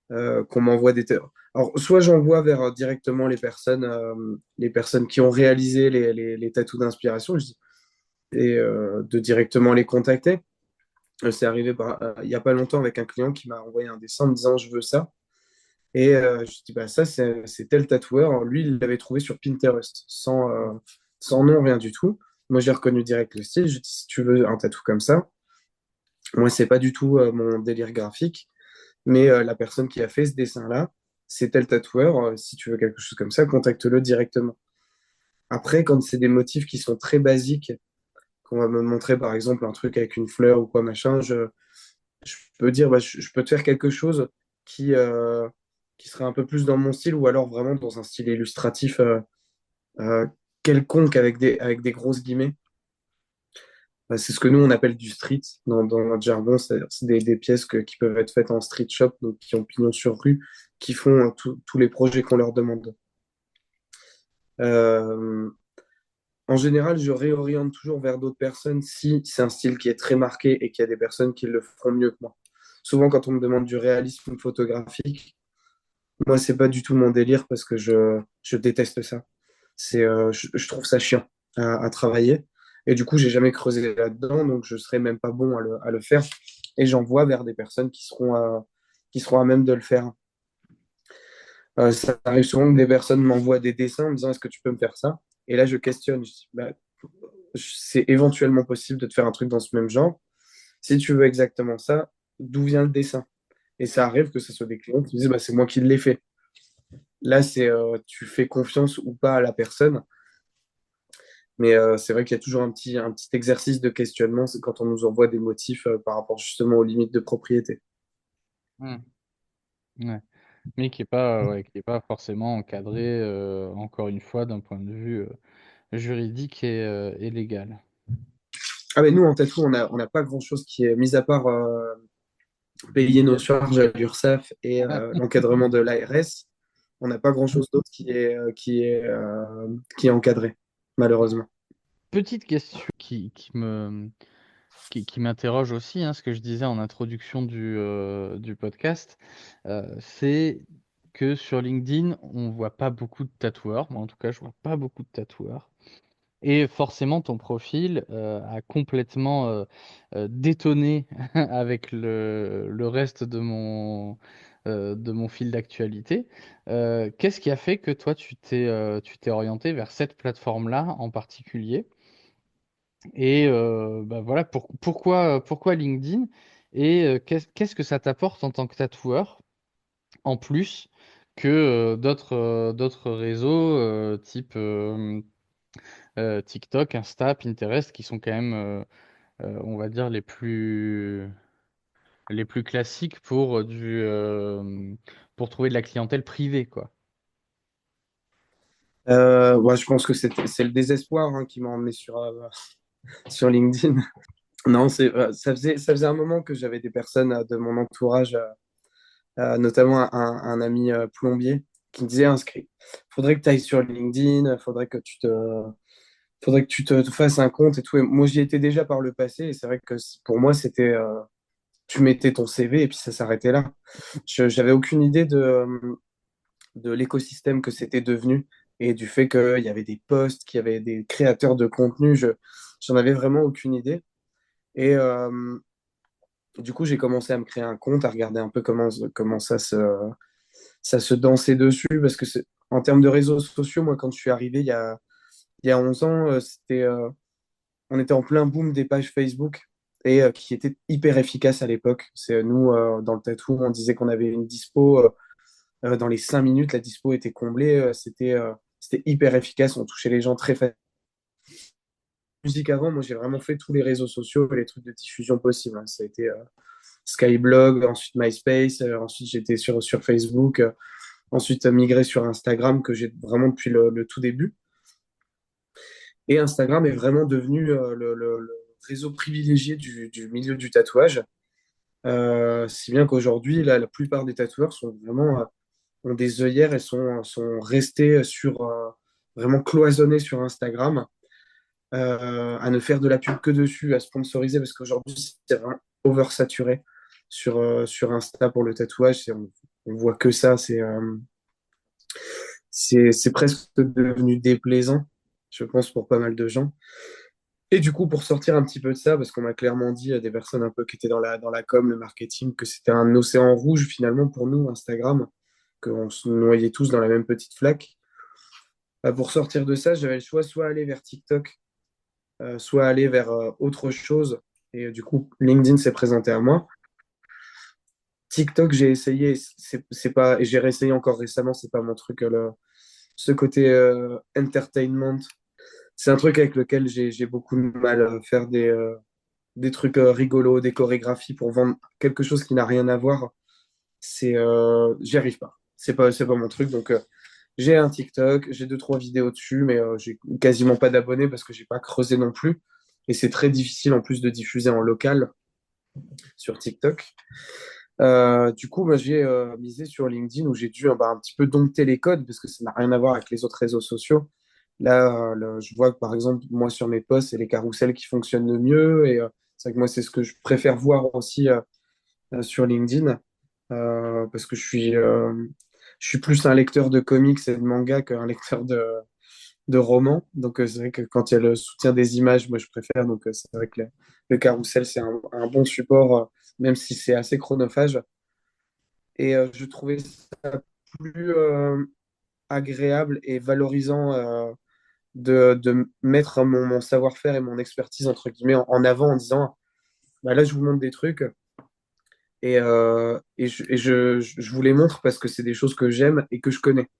qu'on m'envoie Alors, soit j'envoie vers directement les personnes qui ont réalisé les tatous d'inspiration, et de directement les contacter. C'est arrivé il n'y a pas longtemps avec un client qui m'a envoyé un dessin en me disant je veux ça. Et je dis bah ça c'est tel tatoueur. Lui, il l'avait trouvé sur Pinterest, sans nom, rien du tout. Moi, j'ai reconnu direct le style. Je dis si tu veux un tatou comme ça, moi, c'est pas du tout mon délire graphique, mais la personne qui a fait ce dessin-là, c'est tel tatoueur. Si tu veux quelque chose comme ça, contacte-le directement. Après, quand c'est des motifs qui sont très basiques, qu'on va me montrer par exemple un truc avec une fleur ou quoi, machin, je peux dire, bah, je peux te faire quelque chose qui serait un peu plus dans mon style ou alors vraiment dans un style illustratif euh, quelconque avec des grosses guillemets. C'est ce que nous, on appelle du street dans notre jargon. C'est des pièces qui peuvent être faites en street shop, donc qui ont pignon sur rue, qui font tous les projets qu'on leur demande. Euh, En général, je réoriente toujours vers d'autres personnes si c'est un style qui est très marqué et qu'il y a des personnes qui le feront mieux que moi. Souvent, quand on me demande du réalisme photographique, moi, c'est pas du tout mon délire parce que je déteste ça. Je trouve ça chiant à travailler. Et du coup, j'ai jamais creusé là-dedans, donc je serais même pas bon à le faire. Et j'envoie vers des personnes qui seront à même de le faire. Ça arrive souvent que des personnes m'envoient des dessins en me disant est-ce que tu peux me faire ça? Et là, je questionne. Je dis, bah, c'est éventuellement possible de te faire un truc dans ce même genre. Si tu veux exactement ça, d'où vient le dessin? Et ça arrive que ce soit des clients qui me disent bah, c'est moi qui l'ai fait. Là, tu fais confiance ou pas à la personne. Mais c'est vrai qu'il y a toujours un petit exercice de questionnement, c'est quand on nous envoie des motifs par rapport justement aux limites de propriété. Hmm. Ouais. Mais qui est pas forcément encadré, encore une fois, d'un point de vue juridique et légal. Ah mais nous, en tatou, on n'a pas grand-chose qui est, mis à part payer nos charges à l'URSSAF et l'encadrement de l'ARS, on n'a pas grand-chose d'autre qui est encadré, malheureusement. Petite question qui m'interroge aussi, hein, ce que je disais en introduction du podcast, c'est que sur LinkedIn, on voit pas beaucoup de tatoueurs. Moi, en tout cas, je vois pas beaucoup de tatoueurs. Et forcément, ton profil a complètement détonné avec le reste de mon fil d'actualité. Qu'est-ce qui a fait que toi, tu t'es orienté vers cette plateforme-là en particulier? Et bah voilà, pourquoi LinkedIn? Et qu'est-ce que ça t'apporte en tant que tatoueur, en plus que d'autres réseaux type TikTok, Insta, Pinterest, qui sont quand même, on va dire, les plus classiques pour trouver de la clientèle privée, quoi. Ouais, je pense que c'est le désespoir qui m'a emmené sur LinkedIn. Non, ça faisait un moment que j'avais des personnes de mon entourage, notamment un ami plombier, qui me disait inscrit. Faudrait que tu ailles sur LinkedIn, faudrait que tu te fasses un compte et tout. Et moi, j'y étais déjà par le passé, et c'est vrai que pour moi, c'était tu mettais ton CV et puis ça s'arrêtait là. J'avais aucune idée de l'écosystème que c'était devenu et du fait qu'il y avait des posts, qu'il y avait des créateurs de contenu. J'en avais vraiment aucune idée. Et du coup, j'ai commencé à me créer un compte, à regarder un peu comment ça se dansait dessus. Parce que en termes de réseaux sociaux, moi, quand je suis arrivé il y a 11 ans, on était en plein boom des pages Facebook et qui étaient hyper efficaces à l'époque. Nous, dans le tatou, on disait qu'on avait une dispo dans les 5 minutes, la dispo était comblée. C'était hyper efficace, on touchait les gens très facilement. Musique avant, moi j'ai vraiment fait tous les réseaux sociaux et les trucs de diffusion possibles. Ça a été Skyblog, ensuite MySpace, ensuite j'étais sur Facebook, ensuite migré sur Instagram que j'ai vraiment depuis le tout début. Et Instagram est vraiment devenu le réseau privilégié du milieu du tatouage. Si bien qu'aujourd'hui, la plupart des tatoueurs sont vraiment ont des œillères et sont restés vraiment cloisonnés sur Instagram, à ne faire de la pub que dessus, à sponsoriser, parce qu'aujourd'hui, c'est vraiment oversaturé sur Insta pour le tatouage. On voit que ça, c'est presque devenu déplaisant, je pense, pour pas mal de gens. Et du coup, pour sortir un petit peu de ça, parce qu'on m'a clairement dit à des personnes un peu qui étaient dans la com, le marketing, que c'était un océan rouge finalement pour nous, Instagram, qu'on se noyait tous dans la même petite flaque. Pour sortir de ça, j'avais le choix soit aller vers TikTok, soit aller vers autre chose. Et du coup, LinkedIn s'est présenté à moi. TikTok, j'ai essayé, c'est pas, et j'ai réessayé encore récemment, c'est pas mon truc. Ce côté entertainment, c'est un truc avec lequel j'ai beaucoup de mal à faire des trucs rigolos, des chorégraphies pour vendre quelque chose qui n'a rien à voir. J'y arrive pas. C'est pas mon truc. Donc, j'ai un TikTok, j'ai deux, trois vidéos dessus, mais j'ai quasiment pas d'abonnés parce que j'ai pas creusé non plus. Et c'est très difficile en plus de diffuser en local sur TikTok. Du coup, bah, j'ai misé sur LinkedIn où j'ai dû un petit peu dompter les codes parce que ça n'a rien à voir avec les autres réseaux sociaux. Là, je vois que par exemple, moi sur mes posts, c'est les carousels qui fonctionnent le mieux. Et c'est vrai que moi, c'est ce que je préfère voir aussi sur LinkedIn parce que je suis plus un lecteur de comics et de mangas qu'un lecteur de romans. Donc, c'est vrai que quand il y a le soutien des images, moi, je préfère. Donc, c'est vrai que le carrousel, c'est un bon support, même si c'est assez chronophage. Et je trouvais ça plus agréable et valorisant de mettre mon savoir-faire et mon expertise, entre guillemets, en avant en disant, bah là, je vous montre des trucs et je vous les montre parce que c'est des choses que j'aime et que je connais.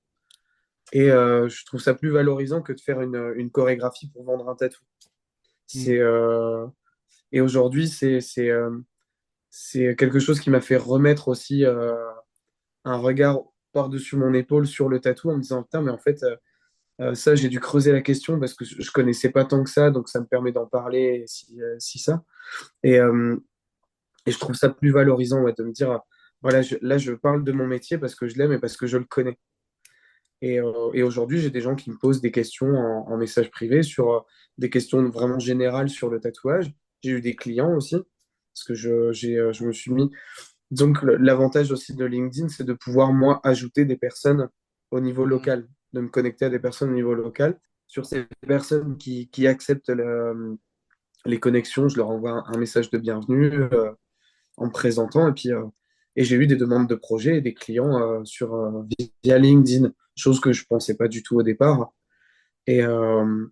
Et je trouve ça plus valorisant que de faire une chorégraphie pour vendre un tatou. Mm. C'est, euh, et aujourd'hui, c'est quelque chose qui m'a fait remettre aussi un regard par-dessus mon épaule sur le tatou en me disant, putain, mais en fait, ça, j'ai dû creuser la question parce que je connaissais pas tant que ça, donc ça me permet d'en parler si ça. Et, euh, et je trouve ça plus valorisant ouais, de me dire, voilà, là, je parle de mon métier parce que je l'aime et parce que je le connais. Et aujourd'hui, j'ai des gens qui me posent des questions en message privé sur des questions vraiment générales sur le tatouage. J'ai eu des clients aussi, parce que je me suis mis. Donc, l'avantage aussi de LinkedIn, c'est de pouvoir, moi, ajouter des personnes au niveau Mm. local, de me connecter à des personnes au niveau local. Sur ces personnes qui acceptent les connexions, je leur envoie un message de bienvenue en me présentant. Et j'ai eu des demandes de projets et des clients via LinkedIn, chose que je pensais pas du tout au départ. Et, euh,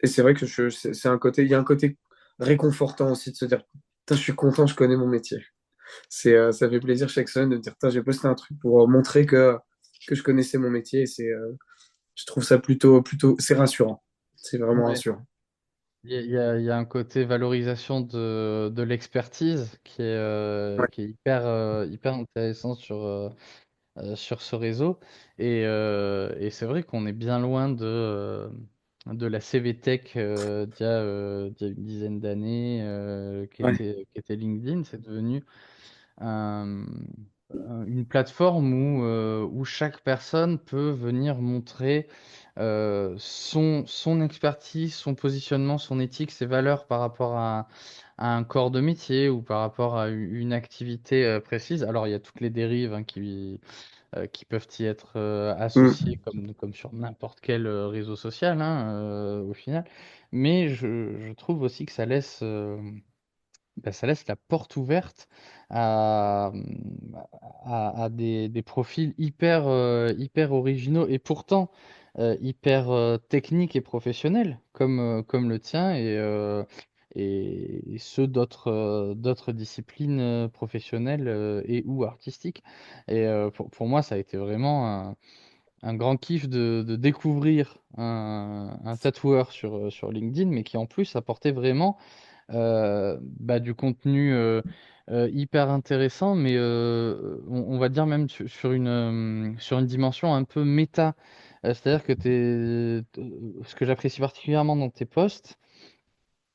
et c'est vrai que c'est il y a un côté réconfortant aussi de se dire, putain, je suis content, je connais mon métier. Ça fait plaisir chaque semaine de me dire, putain, j'ai posté un truc pour montrer que je connaissais mon métier. Et je trouve ça plutôt, c'est rassurant. C'est vraiment Ouais. rassurant. Il y a un côté valorisation de l'expertise qui est, Ouais. qui est hyper intéressant sur ce réseau. Et c'est vrai qu'on est bien loin de la CVTech d'il y a une dizaine d'années Ouais. qui était LinkedIn. C'est devenu un- une plateforme où chaque personne peut venir montrer son expertise, son positionnement, son éthique, ses valeurs par rapport à un corps de métier ou par rapport à une activité précise. Alors, il y a toutes les dérives hein, qui peuvent y être associées Mm. comme sur n'importe quel réseau social hein, au final. Mais je trouve aussi que ça laisse la porte ouverte à, à des profils hyper originaux et pourtant hyper techniques et professionnels comme le tien et ceux d'autres disciplines professionnelles et ou artistiques. Et pour moi, ça a été vraiment un grand kiff de découvrir un tatoueur sur LinkedIn, mais qui en plus apportait vraiment du contenu hyper intéressant, mais on va dire même sur une dimension un peu méta. C'est-à-dire que ce que j'apprécie particulièrement dans tes posts,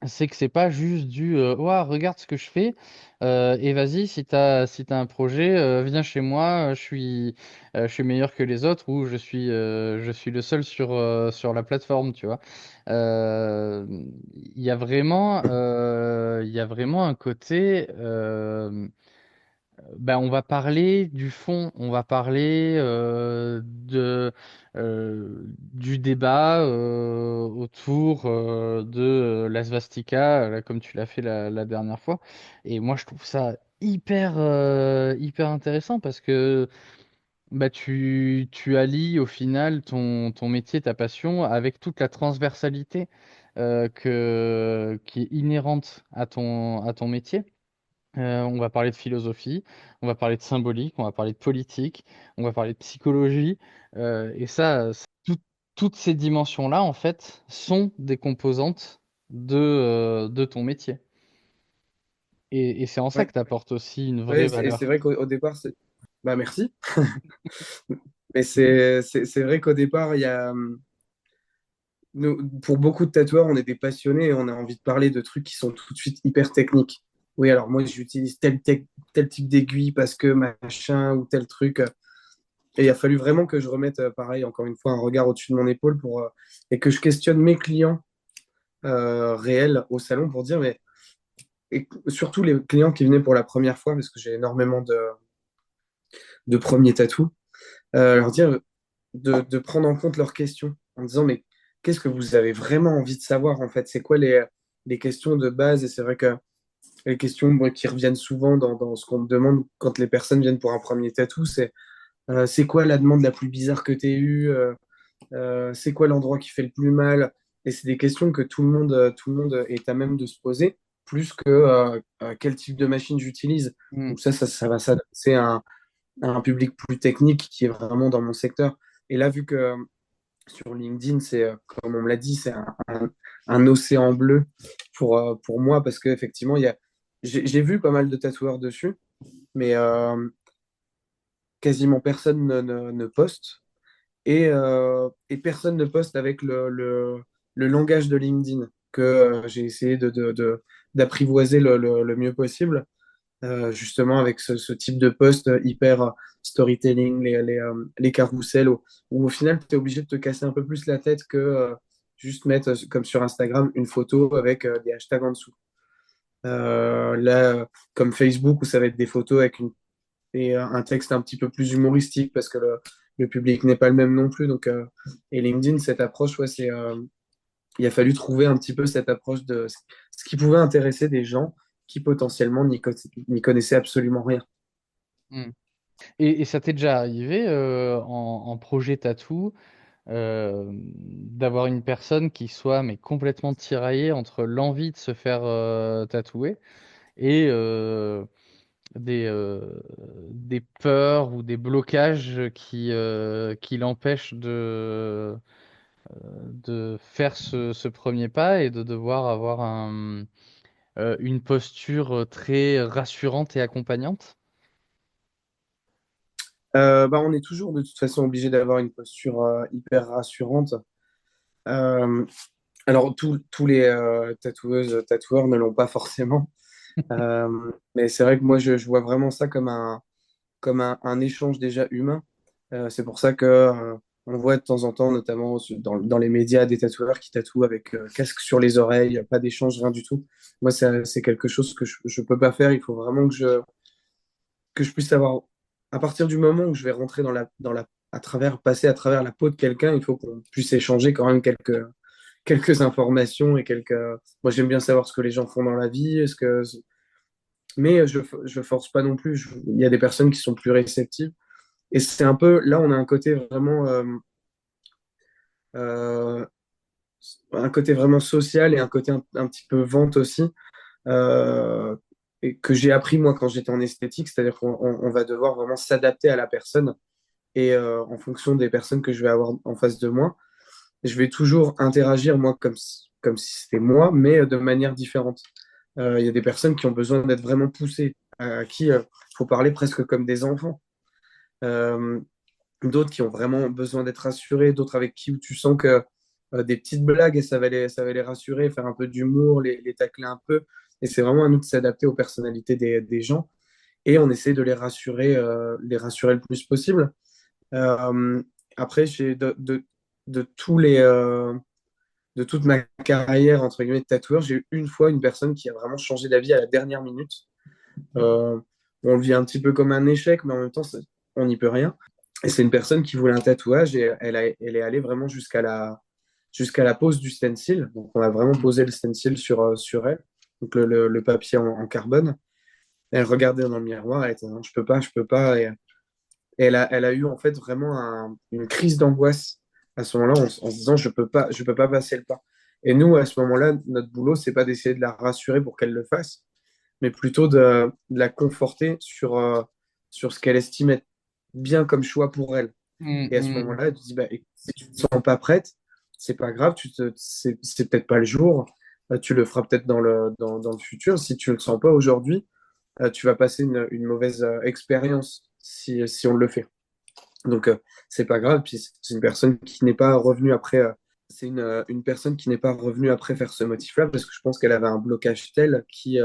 c'est que c'est pas juste Ouah, regarde ce que je fais et vas-y si t'as un projet viens chez moi je suis meilleur que les autres ou je suis le seul sur la plateforme tu vois. Euh, il y a vraiment un côté on va parler du fond, on va parler du débat autour de la svastika, comme tu l'as fait la dernière fois. Et moi, je trouve ça hyper intéressant parce que tu allies au final ton métier, ta passion avec toute la transversalité qui est inhérente à ton métier. On va parler de philosophie, on va parler de symbolique, on va parler de politique, on va parler de psychologie. Et toutes ces dimensions-là, en fait, sont des composantes de ton métier. Et c'est en ça Ouais. que tu apportes aussi une vraie Ouais, et c'est valeur. vrai qu'au départ, bah merci. Mais c'est vrai qu'au départ, il y a, pour beaucoup de tatoueurs, on est des passionnés et on a envie de parler de trucs qui sont tout de suite hyper techniques. Oui, alors moi, j'utilise tel type d'aiguille parce que machin ou tel truc. Et il a fallu vraiment que je remette, pareil, encore une fois, un regard au-dessus de mon épaule et que je questionne mes clients réels au salon pour dire, mais et surtout les clients qui venaient pour la première fois, parce que j'ai énormément de premiers tatous, leur dire de prendre en compte leurs questions en disant, mais qu'est-ce que vous avez vraiment envie de savoir en fait? C'est quoi les questions de base? Et c'est vrai que les questions moi, qui reviennent souvent dans ce qu'on me demande quand les personnes viennent pour un premier tatou, c'est quoi la demande la plus bizarre que tu aies eue? C'est quoi l'endroit qui fait le plus mal? Et c'est des questions que tout le monde est à même de se poser, plus que quel type de machine j'utilise. Mm. Donc ça va s'adresser à un public plus technique qui est vraiment dans mon secteur. Et là, vu que sur LinkedIn, comme on me l'a dit, c'est un océan bleu pour moi, parce qu'effectivement, j'ai vu pas mal de tatoueurs dessus, mais quasiment personne ne poste. Et personne ne poste avec le langage de LinkedIn que j'ai essayé d'apprivoiser le mieux possible, justement avec ce type de post hyper storytelling, les carousels, où au final, tu es obligé de te casser un peu plus la tête que juste mettre, comme sur Instagram, une photo avec des hashtags en dessous. Là, comme Facebook, où ça va être des photos et un texte un petit peu plus humoristique parce que le public n'est pas le même non plus. Et LinkedIn, cette approche, ouais, il a fallu trouver un petit peu cette approche de ce qui pouvait intéresser des gens qui potentiellement n'y connaissaient absolument rien. Mm. Et ça t'est déjà arrivé en projet tatou d'avoir une personne qui soit mais complètement tiraillée entre l'envie de se faire tatouer et des peurs ou des blocages qui l'empêchent de faire ce premier pas et de devoir avoir une posture très rassurante et accompagnante. On est toujours de toute façon obligé d'avoir une posture hyper rassurante. Euh, alors, tous les tatoueuses, tatoueurs ne l'ont pas forcément. Euh, mais c'est vrai que moi, je vois vraiment ça comme un échange déjà humain. C'est pour ça que on voit de temps en temps, notamment dans les médias, des tatoueurs qui tatouent avec casque sur les oreilles, pas d'échange, rien du tout. Moi, c'est quelque chose que je peux pas faire. Il faut vraiment que je puisse avoir, à partir du moment où je vais rentrer passer à travers la peau de quelqu'un, il faut qu'on puisse échanger quand même quelques informations et quelques. Moi, j'aime bien savoir ce que les gens font dans la vie, mais je force pas non plus. Il y a des personnes qui sont plus réceptives. Et c'est un peu, là, on a euh, un côté vraiment social et un côté un petit peu vente aussi, euh, et que j'ai appris moi quand j'étais en esthétique, c'est-à-dire qu'on va devoir vraiment s'adapter à la personne et en fonction des personnes que je vais avoir en face de moi, je vais toujours interagir moi comme si c'était moi, mais de manière différente. Il y a des personnes qui ont besoin d'être vraiment poussées, à qui il faut parler presque comme des enfants. Euh, D'autres qui ont vraiment besoin d'être rassurés, d'autres avec qui où tu sens que des petites blagues et ça va les rassurer, faire un peu d'humour, les tacler un peu. Et c'est vraiment à nous de s'adapter aux personnalités des gens et on essaie de les rassurer le plus possible. Euh, Après, de tous de toute ma carrière entre guillemets de tatoueur, j'ai eu une fois une personne qui a vraiment changé d'avis à la dernière minute. Euh, on le vit un petit peu comme un échec, mais en même temps, on n'y peut rien. Et c'est une personne qui voulait un tatouage et elle est allée vraiment jusqu'à la pose du stencil. Donc, on a vraiment posé le stencil sur elle, donc le papier en carbone. Elle regardait dans le miroir, elle était non, je peux pas, je peux pas. Et elle a eu en fait vraiment une crise d'angoisse à ce moment-là en se disant je peux pas passer le pas. Et nous, à ce moment-là, notre boulot, c'est pas d'essayer de la rassurer pour qu'elle le fasse, mais plutôt de la conforter sur ce qu'elle estime être bien comme choix pour elle. Mm, Et à ce mm. moment-là, elle te dis, bah, écoute, si tu ne te sens pas prête, c'est pas grave, c'est peut-être pas le jour, tu le feras peut-être dans le futur. Si tu ne le sens pas aujourd'hui, tu vas passer une mauvaise expérience si on le fait. Donc, c'est pas grave. Puis, c'est une personne qui n'est pas revenue après. C'est une personne qui n'est pas revenue après faire ce motif-là parce que je pense qu'elle avait un blocage tel qui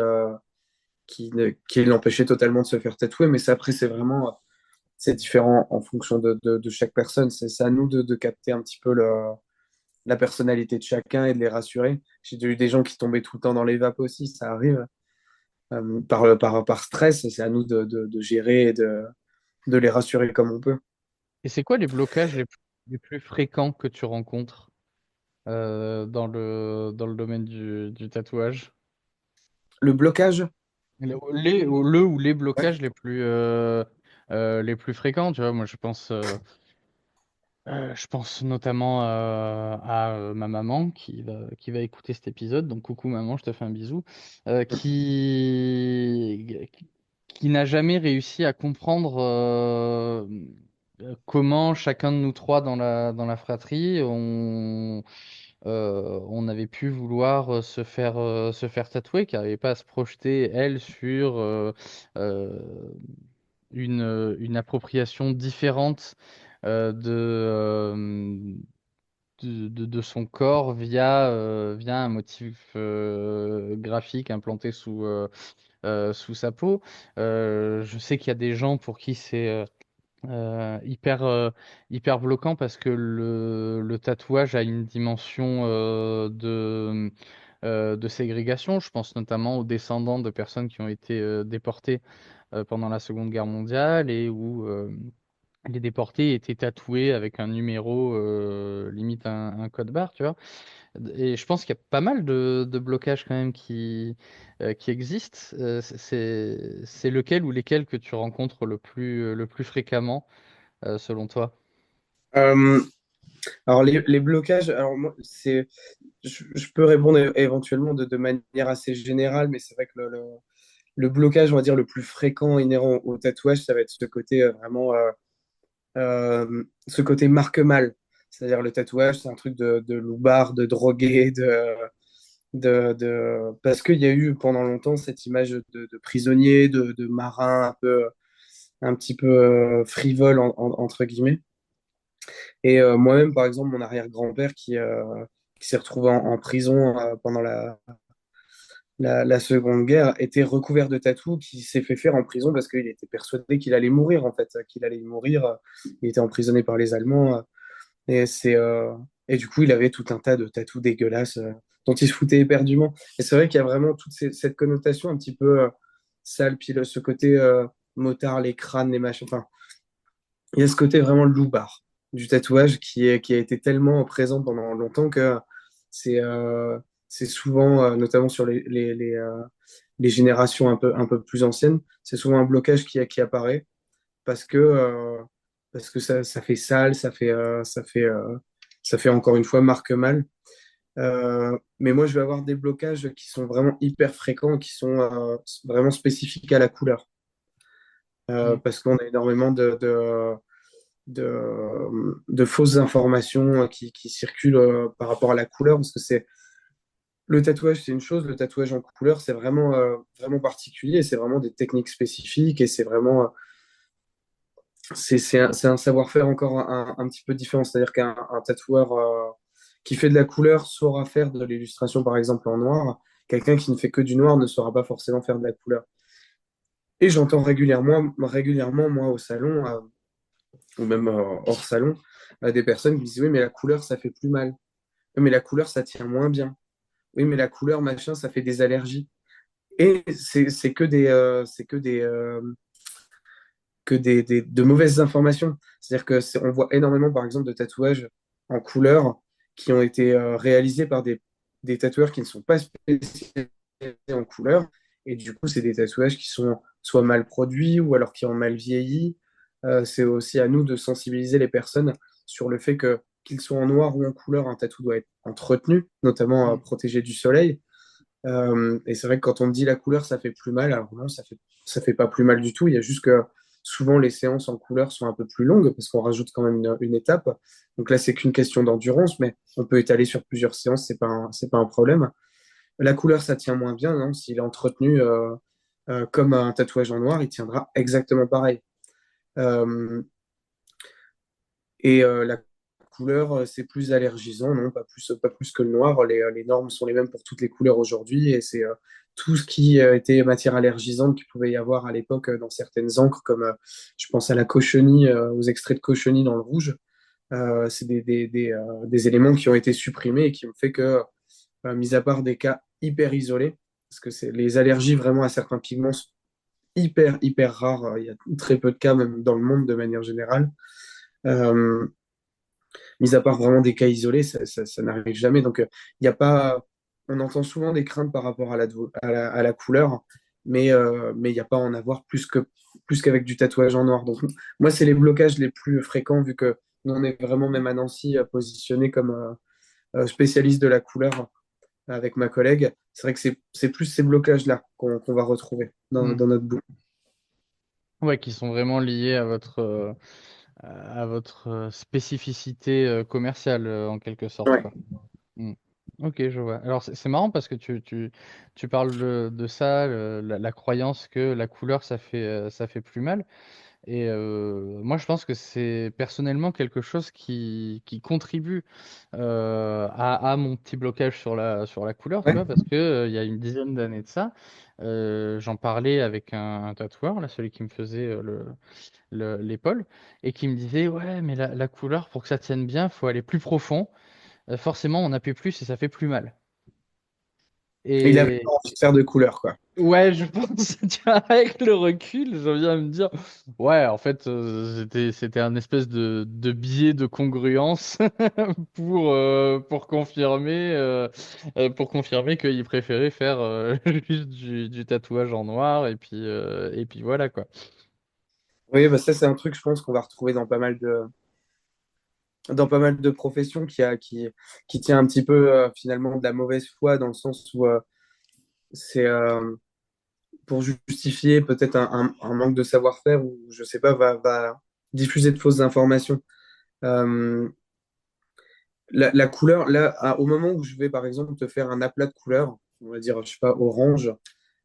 l'empêchait totalement de se faire tatouer. Mais ça, après, c'est différent en fonction de chaque personne. C'est à nous de capter un petit peu la personnalité de chacun et de les rassurer. J'ai déjà eu des gens qui tombaient tout le temps dans les vapes aussi, ça arrive, par stress. Et c'est à nous de gérer et de les rassurer comme on peut. Et c'est quoi les blocages les plus fréquents que tu rencontres dans le domaine du tatouage? Le blocage, Le ou les ouais. blocages les plus fréquents, tu vois, moi je pense notamment à ma maman qui va écouter cet épisode. Donc, coucou maman, je te fais un bisou. Qui n'a jamais réussi à comprendre comment chacun de nous trois dans la fratrie, on avait pu vouloir se faire tatouer, qui n'avait pas à se projeter, elle, sur euh, une appropriation différente de son corps via un motif graphique implanté sous sa peau. Je sais qu'il y a des gens pour qui c'est hyper bloquant parce que le tatouage a une dimension de ségrégation. Je pense notamment aux descendants de personnes qui ont été déportées pendant la Seconde Guerre mondiale et où les déportés étaient tatoués avec un numéro, limite un code barre, tu vois. Et je pense qu'il y a pas mal de blocages quand même qui existent. C'est lequel ou lesquels que tu rencontres le plus fréquemment, selon toi? Euh, alors, les blocages, alors moi, je peux répondre éventuellement de manière assez générale, mais c'est vrai que le blocage, on va dire, le plus fréquent inhérent au tatouage, ça va être ce côté ce côté marque-mal. C'est-à-dire le tatouage, c'est un truc de loupard, de drogué, parce qu'il y a eu pendant longtemps cette image de prisonnier, de marin un petit peu frivole, entre guillemets. Et moi-même, par exemple, mon arrière-grand-père qui s'est retrouvé en prison pendant la Seconde Guerre était recouvert de tatous, qui s'est fait faire en prison parce qu'il était persuadé qu'il allait mourir, en fait, qu'il allait mourir. Il était emprisonné par les Allemands. Et, et du coup, il avait tout un tas de tatous dégueulasses dont il se foutait éperdument. Et c'est vrai qu'il y a vraiment toute cette connotation un petit peu sale, puis ce côté motard, les crânes, les machins. Enfin, il y a ce côté vraiment loupard du tatouage qui a été tellement présent pendant longtemps que c'est c'est souvent, notamment sur les générations un peu plus anciennes, c'est souvent un blocage qui apparaît parce parce que ça fait sale, ça fait encore une fois marque mal. Mais moi, je vais avoir des blocages qui sont vraiment hyper fréquents, qui sont vraiment spécifiques à la couleur. Mm. Parce qu'on a énormément de fausses informations qui circulent par rapport à la couleur, parce que c'est le tatouage, c'est une chose, le tatouage en couleur, c'est vraiment, vraiment particulier, c'est vraiment des techniques spécifiques et c'est vraiment, c'est un savoir-faire encore un petit peu différent. C'est-à-dire qu'un un tatoueur qui fait de la couleur saura faire de l'illustration, par exemple, en noir. Quelqu'un qui ne fait que du noir ne saura pas forcément faire de la couleur. Et j'entends régulièrement, moi, au salon, ou même hors salon, des personnes qui me disent, oui, mais la couleur, ça fait plus mal. Oui, mais la couleur, ça tient moins bien. Oui, mais la couleur, machin, ça fait des allergies. Et c'est de mauvaises informations. C'est-à-dire que on voit énormément, par exemple, de tatouages en couleur qui ont été réalisés par des tatoueurs qui ne sont pas spécialisés en couleur. Et du coup, c'est des tatouages qui sont soit mal produits ou alors qui ont mal vieilli. C'est aussi à nous de sensibiliser les personnes sur le fait que qu'ils soient en noir ou en couleur, un tatou doit être entretenu, notamment Mm. protégé du soleil. Et c'est vrai que quand on me dit la couleur, ça fait plus mal, alors non, ça fait pas plus mal du tout. Il y a juste que souvent les séances en couleur sont un peu plus longues parce qu'on rajoute quand même une étape. Donc là, c'est qu'une question d'endurance, mais on peut étaler sur plusieurs séances, c'est pas un problème. La couleur, ça tient moins bien, non? S'il est entretenu comme un tatouage en noir, il tiendra exactement pareil. Euh, et la couleur, c'est plus allergisant, non, pas plus que le noir. Les normes sont les mêmes pour toutes les couleurs aujourd'hui, et c'est tout ce qui était matière allergisante qu'il pouvait y avoir à l'époque dans certaines encres, comme je pense à la cochenille, aux extraits de cochenille dans le rouge. C'est des éléments qui ont été supprimés et qui ont fait que, mis à part des cas hyper isolés, parce que c'est les allergies vraiment à certains pigments sont hyper rares, il y a très peu de cas même dans le monde de manière générale. Euh, Mis à part vraiment des cas isolés, ça n'arrive jamais. Donc, il y a pas, on entend souvent des craintes par rapport à la couleur, mais il n'y a pas à en avoir plus qu'avec du tatouage en noir. Donc, moi, c'est les blocages les plus fréquents, vu que nous, on est vraiment, même à Nancy, positionné comme spécialiste de la couleur avec ma collègue. C'est vrai que c'est plus ces blocages-là qu'on va retrouver Mm. dans notre bout. Ouais, qui sont vraiment liés à votre spécificité commerciale en quelque sorte, Ouais. quoi. Mm. Ok, je vois. Alors c'est marrant parce que tu parles de ça, la croyance que la couleur ça fait plus mal. Et moi je pense que c'est personnellement quelque chose qui contribue à mon petit blocage sur la couleur, tu Ouais. vois, parce que il y a une dizaine d'années de ça, j'en parlais avec un tatoueur, là, celui qui me faisait l'épaule, et qui me disait, ouais, mais la couleur, pour que ça tienne bien, faut aller plus profond. Forcément, on appuie plus et ça fait plus mal. Il avait Et pas envie de faire de couleur, quoi. ouais, je pense, tu vois, avec le recul, je viens à me dire, ouais, en fait, c'était un espèce de biais de congruence pour confirmer qu'il préférait faire juste du tatouage en noir et puis voilà, quoi. Oui, bah ça, c'est un truc, je pense, qu'on va retrouver dans pas mal de professions qui tient un petit peu finalement de la mauvaise foi dans le sens où c'est pour justifier peut-être un manque de savoir-faire ou je sais pas, va diffuser de fausses informations. Euh, la couleur, là, au moment où je vais par exemple te faire un aplat de couleur, on va dire, je sais pas, orange,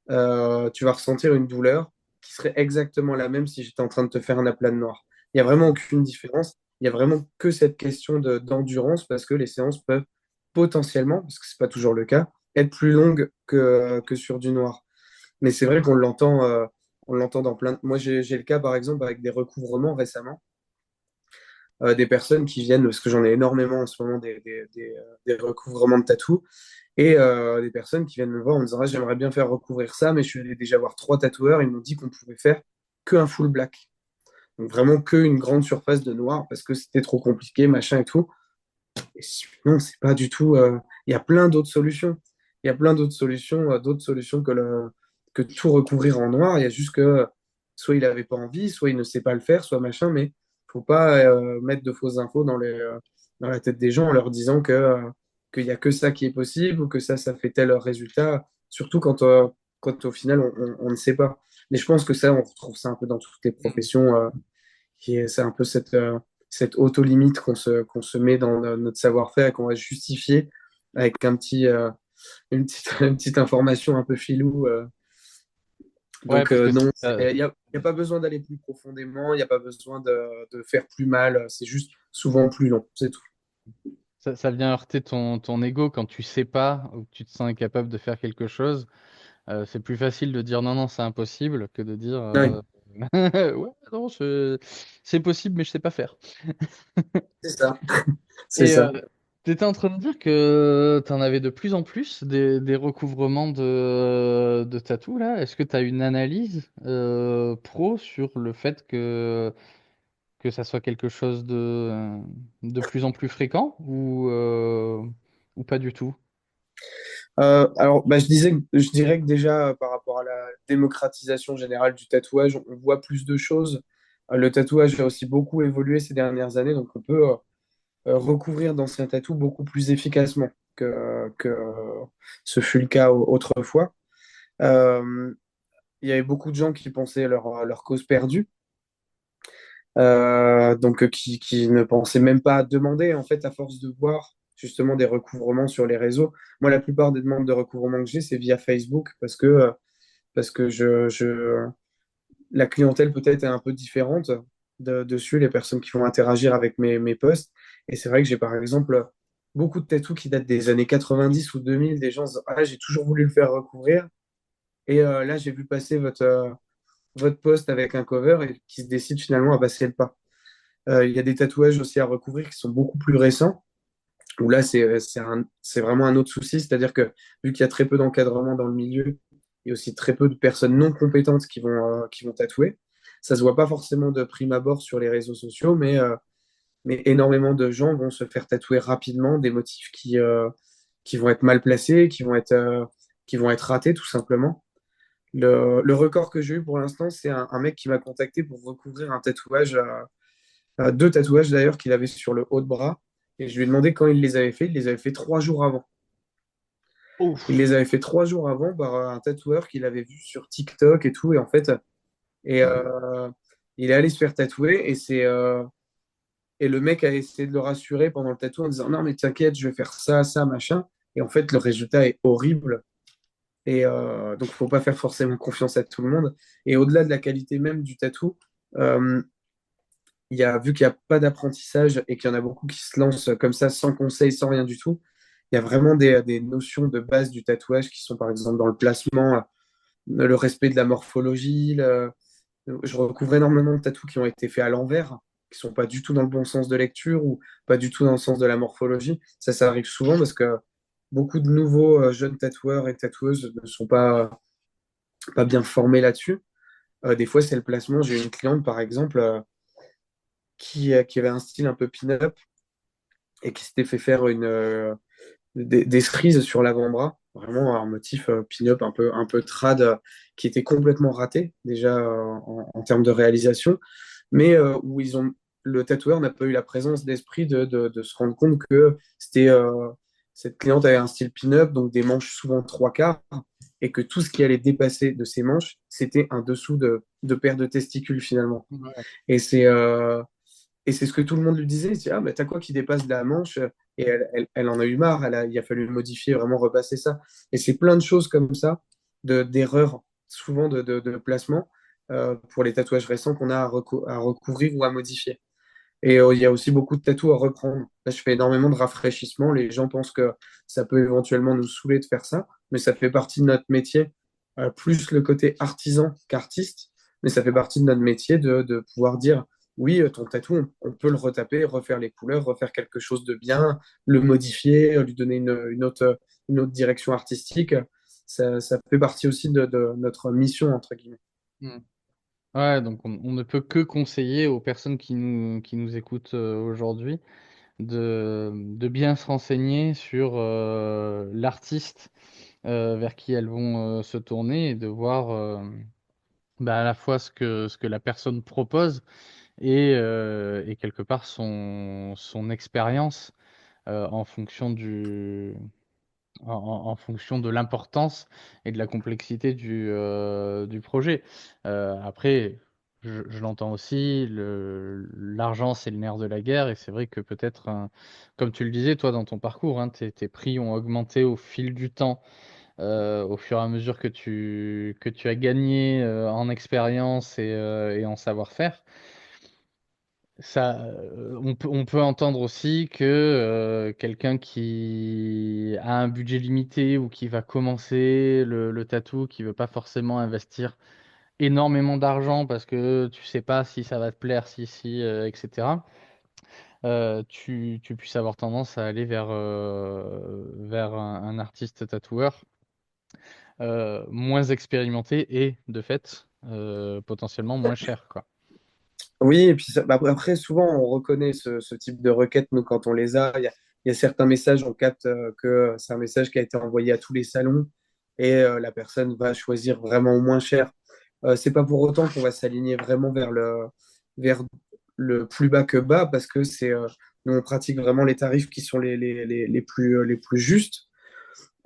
tu vas ressentir une douleur qui serait exactement la même si j'étais en train de te faire un aplat de noir. Il n'y a vraiment aucune différence. Il n'y a vraiment que cette question d'endurance parce que les séances peuvent potentiellement, parce que ce n'est pas toujours le cas, être plus longues que sur du noir. Mais c'est vrai on l'entend dans plein de... Moi, j'ai le cas, par exemple, avec des recouvrements récemment, des personnes qui viennent, parce que j'en ai énormément en ce moment, des recouvrements de tatou, et des personnes qui viennent me voir en me disant, ah, j'aimerais bien faire recouvrir ça, mais je suis allé déjà voir 3 tatoueurs, ils m'ont dit qu'on pouvait faire qu'un full black. Donc vraiment qu'une grande surface de noir, parce que c'était trop compliqué, machin et tout. Et sinon, c'est pas du tout... Il y a plein d'autres solutions. Il y a plein d'autres solutions que tout recouvrir en noir. Il y a juste que soit il n'avait pas envie, soit il ne sait pas le faire, soit machin, mais faut pas mettre de fausses infos dans la tête des gens en leur disant qu'il n'y a que ça qui est possible ou que ça fait tel résultat, surtout quand au final on ne sait pas. Mais je pense que ça, on retrouve ça un peu dans toutes les professions, c'est un peu cette auto-limite qu'on se met dans notre savoir-faire et qu'on va justifier avec une petite information un peu filou. Ouais, Donc parce que non, il y a pas besoin d'aller plus profondément, il n'y a pas besoin de faire plus mal, c'est juste souvent plus long, c'est tout. ça vient heurter ton ego quand tu sais pas ou que tu te sens incapable de faire quelque chose. C'est plus facile de dire non, non, c'est impossible que de dire Ouais, ouais, non, c'est possible, mais je sais pas faire. c'est ça, c'est Et ça. tu étais en train de dire que tu en avais de plus en plus des recouvrements de tatou là. Est-ce que tu as une analyse pro sur le fait que ça soit quelque chose de plus en plus fréquent ou pas du tout? Alors, bah, je dirais que déjà, par rapport à la démocratisation générale du tatouage, on voit plus de choses. Le tatouage a aussi beaucoup évolué ces dernières années, donc on peut recouvrir d'anciens tatous beaucoup plus efficacement que ce fut le cas autrefois. Euh, il y avait beaucoup de gens qui pensaient leur cause perdue, qui ne pensaient même pas demander, en fait, à force de voir justement des recouvrements sur les réseaux. Moi, la plupart des demandes de recouvrement que j'ai, c'est via Facebook parce que la clientèle peut-être est un peu différente dessus, les personnes qui vont interagir avec mes posts. Et c'est vrai que j'ai par exemple beaucoup de tatous qui datent des années 90 ou 2000, des gens se disent, ah, j'ai toujours voulu le faire recouvrir. Et là, j'ai vu passer votre post avec un cover et qui se décide finalement à passer le pas. Il y a des tatouages aussi à recouvrir qui sont beaucoup plus récents, où là, c'est vraiment un autre souci, c'est-à-dire que vu qu'il y a très peu d'encadrement dans le milieu, il y a aussi très peu de personnes non compétentes qui vont tatouer. Ça se voit pas forcément de prime abord sur les réseaux sociaux, mais énormément de gens vont se faire tatouer rapidement des motifs qui vont être mal placés, qui vont être ratés tout simplement. Le record que j'ai eu pour l'instant, c'est un mec qui m'a contacté pour recouvrir un tatouage, 2 tatouages d'ailleurs qu'il avait sur le haut de bras. Et je lui ai demandé quand il les avait fait. Il les avait fait 3 jours avant. Il Ouf. les avait fait 3 jours avant par un tatoueur qu'il avait vu sur TikTok et tout. Et en fait, et, il est allé se faire tatouer et le mec a essayé de le rassurer pendant le tatou en disant non mais t'inquiète, je vais faire ça, ça, machin. Et en fait, le résultat est horrible. Et donc, il ne faut pas faire forcément confiance à tout le monde. Et au-delà de la qualité même du tatou, euh, vu qu'il n'y a pas d'apprentissage et qu'il y en a beaucoup qui se lancent comme ça sans conseil, sans rien du tout, il y a vraiment des notions de base du tatouage qui sont par exemple dans le placement, le respect de la morphologie. Je recouvre énormément de tatous qui ont été faits à l'envers, qui sont pas du tout dans le bon sens de lecture ou pas du tout dans le sens de la morphologie. Ça arrive souvent parce que beaucoup de nouveaux jeunes tatoueurs et tatoueuses ne sont pas bien formés là-dessus. Des fois, c'est le placement. J'ai une cliente, par exemple, qui avait un style un peu pin-up et qui s'était fait faire des cerises sur l'avant-bras, vraiment un motif pin-up un peu trad, qui était complètement raté déjà en termes de réalisation, mais où le tatoueur n'a pas eu la présence d'esprit de se rendre compte que cette cliente avait un style pin-up, donc des manches souvent 3/4, et que tout ce qui allait dépasser de ces manches, c'était un dessous de paire de testicules finalement. Ouais. Et c'est ce que tout le monde lui disait. Il dit, ah, mais t'as quoi qui dépasse de la manche? Et elle en a eu marre. Il a fallu le modifier, vraiment repasser ça. Et c'est plein de choses comme ça, d'erreurs, souvent de placement, pour les tatouages récents qu'on a à recouvrir ou à modifier. Et il y a aussi beaucoup de tatous à reprendre. Là, je fais énormément de rafraîchissement. Les gens pensent que ça peut éventuellement nous saouler de faire ça, mais ça fait partie de notre métier, plus le côté artisan qu'artiste, mais ça fait partie de notre métier de pouvoir dire, oui, ton tatou, on peut le retaper, refaire les couleurs, refaire quelque chose de bien, le modifier, lui donner une autre direction artistique. Ça fait partie aussi de notre mission, entre guillemets. Mm. Ouais, donc on ne peut que conseiller aux personnes qui nous écoutent aujourd'hui de bien se renseigner sur l'artiste vers qui elles vont se tourner et de voir à la fois ce que la personne propose et quelque part son expérience en fonction en fonction de l'importance et de la complexité du projet. Après, je l'entends aussi, l'argent, c'est le nerf de la guerre, et c'est vrai que peut-être, comme tu le disais, toi, dans ton parcours, hein, tes prix ont augmenté au fil du temps, au fur et à mesure que tu as gagné en expérience et en savoir-faire. On peut entendre aussi que quelqu'un qui a un budget limité ou qui va commencer le tatou, qui veut pas forcément investir énormément d'argent parce que tu sais pas si ça va te plaire, etc. Tu puisses avoir tendance à aller vers un artiste tatoueur moins expérimenté et de fait potentiellement moins cher, quoi. Oui, et puis après, souvent, on reconnaît ce type de requêtes, nous, quand on les a. Il y a certains messages, on capte que c'est un message qui a été envoyé à tous les salons et la personne va choisir vraiment au moins cher. C'est pas pour autant qu'on va s'aligner vraiment vers le plus bas que bas, parce que nous, on pratique vraiment les tarifs qui sont les plus justes.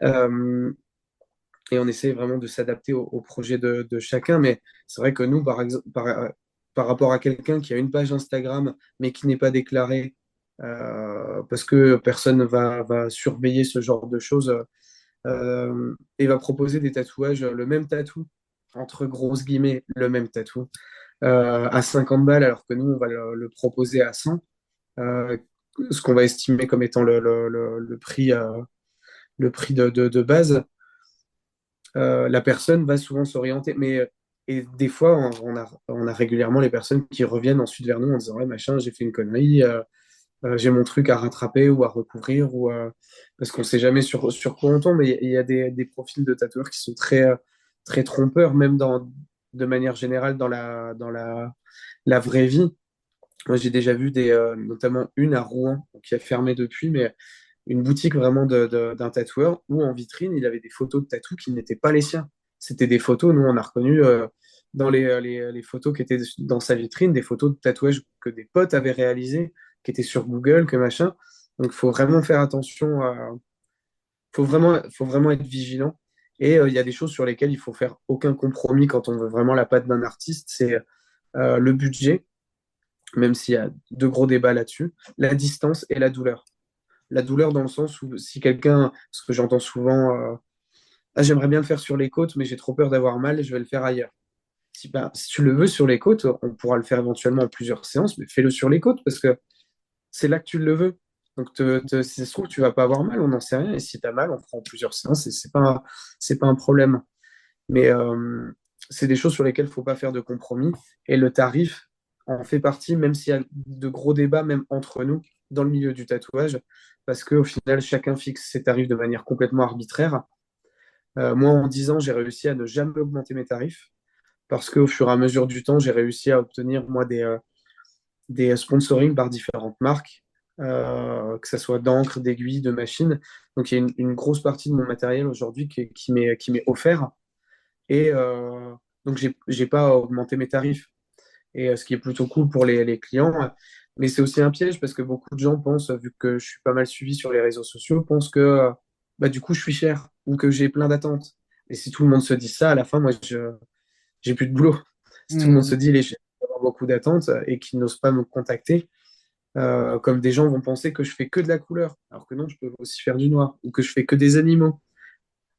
Euh, et on essaie vraiment de s'adapter au projet de chacun. Mais c'est vrai que nous, par exemple, par rapport à quelqu'un qui a une page Instagram, mais qui n'est pas déclaré, parce que personne va surveiller ce genre de choses, et va proposer des tatouages, le même tatou, entre grosses guillemets, le même tatou, à 50 balles, alors que nous, on va le proposer à 100, euh, ce qu'on va estimer comme étant le prix de base. La personne va souvent s'orienter. Et des fois, on a régulièrement les personnes qui reviennent ensuite vers nous en disant, ouais, machin, j'ai fait une connerie, j'ai mon truc à rattraper ou à recouvrir, parce qu'on ne sait jamais sur quoi on tombe. Mais il y a des profils de tatoueurs qui sont très trompeurs, même de manière générale la vraie vie. Moi, j'ai déjà vu notamment une à Rouen, qui a fermé depuis, mais une boutique vraiment d'un tatoueur où en vitrine, il avait des photos de tatous qui n'étaient pas les siens. C'était des photos, nous, on a reconnu dans les photos qui étaient dans sa vitrine, des photos de tatouages que des potes avaient réalisés, qui étaient sur Google, que machin. Donc, il faut vraiment faire attention, faut vraiment être vigilant. Et il y a des choses sur lesquelles il faut faire aucun compromis quand on veut vraiment la patte d'un artiste, c'est le budget, même s'il y a de gros débats là-dessus, la distance et la douleur. La douleur dans le sens où si quelqu'un, ce que j'entends souvent, ah, j'aimerais bien le faire sur les côtes, mais j'ai trop peur d'avoir mal, je vais le faire ailleurs. Si tu le veux sur les côtes, on pourra le faire éventuellement en plusieurs séances, mais fais-le sur les côtes parce que c'est là que tu le veux. Donc, si ça se trouve, tu vas pas avoir mal, on n'en sait rien. Et si tu as mal, on fera en plusieurs séances et c'est pas un problème. Mais c'est des choses sur lesquelles il ne faut pas faire de compromis. Et le tarif en fait partie, même s'il y a de gros débats, même entre nous, dans le milieu du tatouage, parce qu'au final, chacun fixe ses tarifs de manière complètement arbitraire. Moi, en 10 ans, j'ai réussi à ne jamais augmenter mes tarifs, parce qu'au fur et à mesure du temps, j'ai réussi à obtenir, moi, des sponsorings par différentes marques, que ce soit d'encre, d'aiguilles, de machines. Donc, il y a une grosse partie de mon matériel aujourd'hui qui m'est offert. Et donc, j'ai pas augmenté mes tarifs. Et ce qui est plutôt cool pour les clients. Mais c'est aussi un piège parce que beaucoup de gens pensent, vu que je suis pas mal suivi sur les réseaux sociaux, pensent que bah, du coup, je suis cher ou que j'ai plein d'attentes. Et si tout le monde se dit ça, à la fin, moi, j'ai plus de boulot. Si tout le monde se Mhm. dit, il est cher, avoir beaucoup d'attentes et qu'ils n'osent pas me contacter, comme des gens vont penser que je fais que de la couleur, alors que non, je peux aussi faire du noir ou que je fais que des animaux.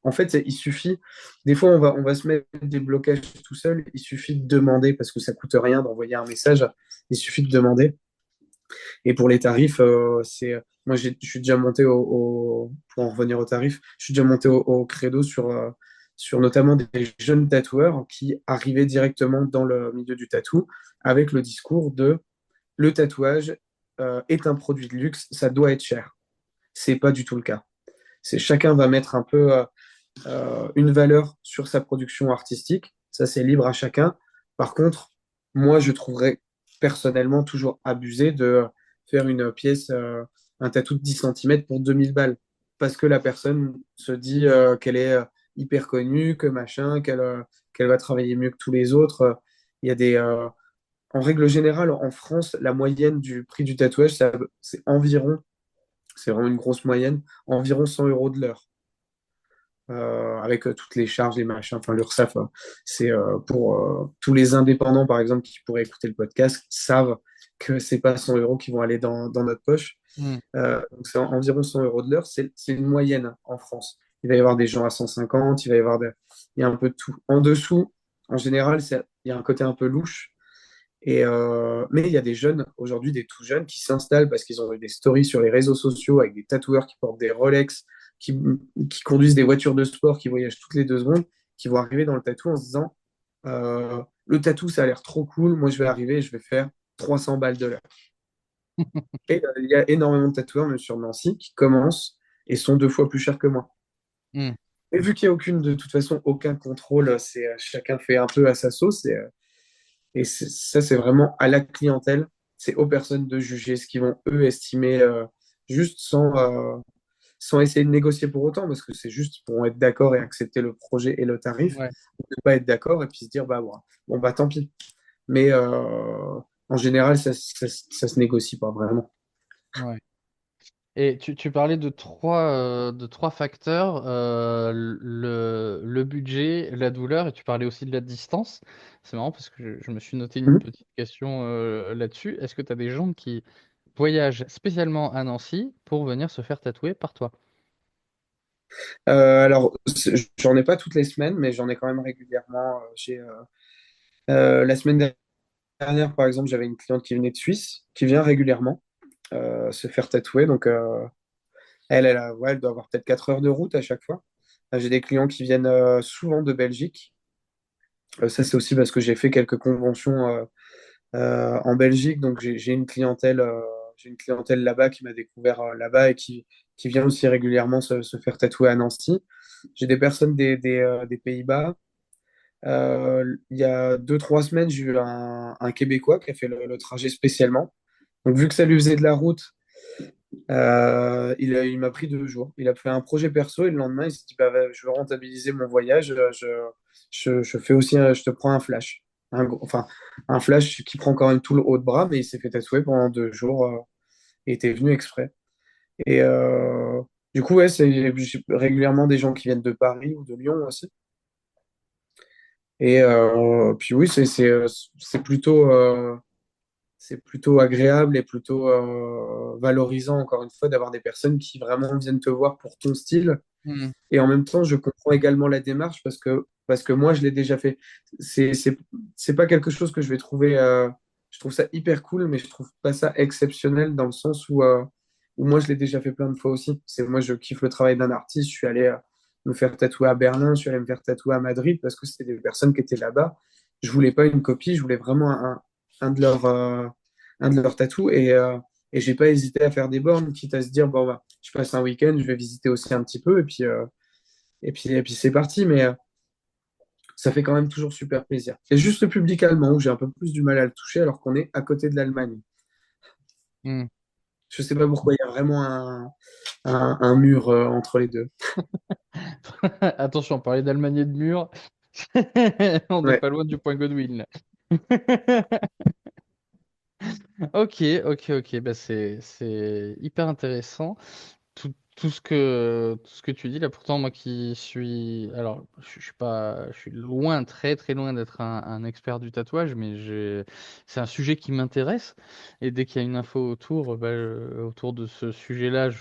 En fait, il suffit, des fois, on va se mettre des blocages tout seul. Il suffit de demander parce que ça coûte rien d'envoyer un message. Il suffit de demander. Et pour les tarifs, moi, je suis déjà monté pour en revenir aux tarifs, je suis déjà monté au credo sur notamment des jeunes tatoueurs qui arrivaient directement dans le milieu du tatou avec le discours de le tatouage est un produit de luxe, ça doit être cher. C'est pas du tout le cas. C'est chacun va mettre un peu une valeur sur sa production artistique. Ça, c'est libre à chacun. Par contre, moi, je trouverais personnellement toujours abusé de faire une pièce, un tatou de 10 centimètres pour 2000 balles. Parce que la personne se dit qu'elle est hyper connue, que machin, qu'elle va travailler mieux que tous les autres. Il y a en règle générale, en France, la moyenne du prix du tatouage, c'est environ, c'est vraiment une grosse moyenne, environ 100 euros de l'heure avec toutes les charges, les machins, enfin l'URSSAF, c'est pour tous les indépendants, par exemple, qui pourraient écouter le podcast, savent que c'est pas 100 euros qui vont aller dans notre poche. Hmm. Donc c'est environ 100 euros de l'heure, c'est une moyenne en France. Il va y avoir des gens à 150, il va y avoir il y a un peu de tout. En dessous, en général, il y a un côté un peu louche. Mais il y a des jeunes, aujourd'hui, des tout jeunes, qui s'installent parce qu'ils ont eu des stories sur les réseaux sociaux avec des tatoueurs qui portent des Rolex, qui, qui conduisent des voitures de sport, qui voyagent toutes les 2 secondes, qui vont arriver dans le tatou en se disant le tatou, ça a l'air trop cool, moi je vais arriver et je vais faire 300 balles de l'heure. Et il y a énormément de tatoueurs, même sur Nancy, qui commencent et sont 2 fois plus chers que moi. Hmm. Et vu qu'il n'y a de toute façon, aucun contrôle, chacun fait un peu à sa sauce. Et ça, c'est vraiment à la clientèle, c'est aux personnes de juger ce qu'ils vont, eux, estimer, juste sans essayer de négocier pour autant, parce que c'est juste pour être d'accord et accepter le projet et le tarif, Ouais, ne pas être d'accord et puis se dire, bah, bon, bah, tant pis. Mais en général, ça se négocie pas vraiment. ouais. Et tu parlais de trois facteurs, le budget, la douleur, et tu parlais aussi de la distance. C'est marrant parce que je me suis noté une Mhm. petite question là-dessus. Est-ce que tu as des gens qui voyagent spécialement à Nancy pour venir se faire tatouer par toi? Alors, j'en ai pas toutes les semaines, mais j'en ai quand même régulièrement. La semaine dernière, par exemple, j'avais une cliente qui venait de Suisse, qui vient régulièrement se faire tatouer. Donc, ouais, elle doit avoir peut-être 4 heures de route à chaque fois. J'ai des clients qui viennent souvent de Belgique. Ça, c'est aussi parce que j'ai fait quelques conventions en Belgique. Donc, j'ai une clientèle là-bas qui m'a découvert là-bas et qui vient aussi régulièrement se faire tatouer à Nancy. J'ai des personnes des Pays-Bas. Il y a 2, 3 semaines, j'ai eu un Québécois qui a fait le trajet spécialement. Donc, vu que ça lui faisait de la route, il m'a pris 2 jours. Il a fait un projet perso et le lendemain, il s'est dit, bah, je veux rentabiliser mon voyage. Je fais aussi, je te prends un flash. Enfin, un flash qui prend quand même tout le haut de bras, mais il s'est fait tatouer pendant 2 jours et était venu exprès. Et du coup, ouais, j'ai régulièrement des gens qui viennent de Paris ou de Lyon aussi. Et puis oui, c'est plutôt agréable et plutôt valorisant, encore une fois, d'avoir des personnes qui vraiment viennent te voir pour ton style. Hmm. Et en même temps, je comprends également la démarche parce que moi, je l'ai déjà fait. C'est pas quelque chose que je vais trouver. Je trouve ça hyper cool, mais je trouve pas ça exceptionnel dans le sens où moi, je l'ai déjà fait plein de fois aussi. Moi, je kiffe le travail d'un artiste. Je suis allé me faire tatouer à Berlin, je suis allé me faire tatouer à Madrid parce que c'était des personnes qui étaient là-bas. Je voulais pas une copie, je voulais vraiment un de un de leurs tatous. Et j'ai pas hésité à faire des bornes, quitte à se dire, bon, bah, je passe un week-end, je vais visiter aussi un petit peu. Et puis c'est parti, mais ça fait quand même toujours super plaisir. C'est juste le public allemand où j'ai un peu plus du mal à le toucher alors qu'on est à côté de l'Allemagne. Hmm. Je sais pas pourquoi il y a vraiment un mur entre les deux. Attention, parler d'Allemagne et de mur, on n'est Ouais. pas loin du point Godwin là. Ok, ok, ok, bah c'est hyper intéressant. Tout ce que tu dis là, pourtant moi qui suis, alors je suis pas, je suis loin, très très loin d'être un expert du tatouage, mais c'est un sujet qui m'intéresse et dès qu'il y a une info autour, bah, autour de ce sujet-là,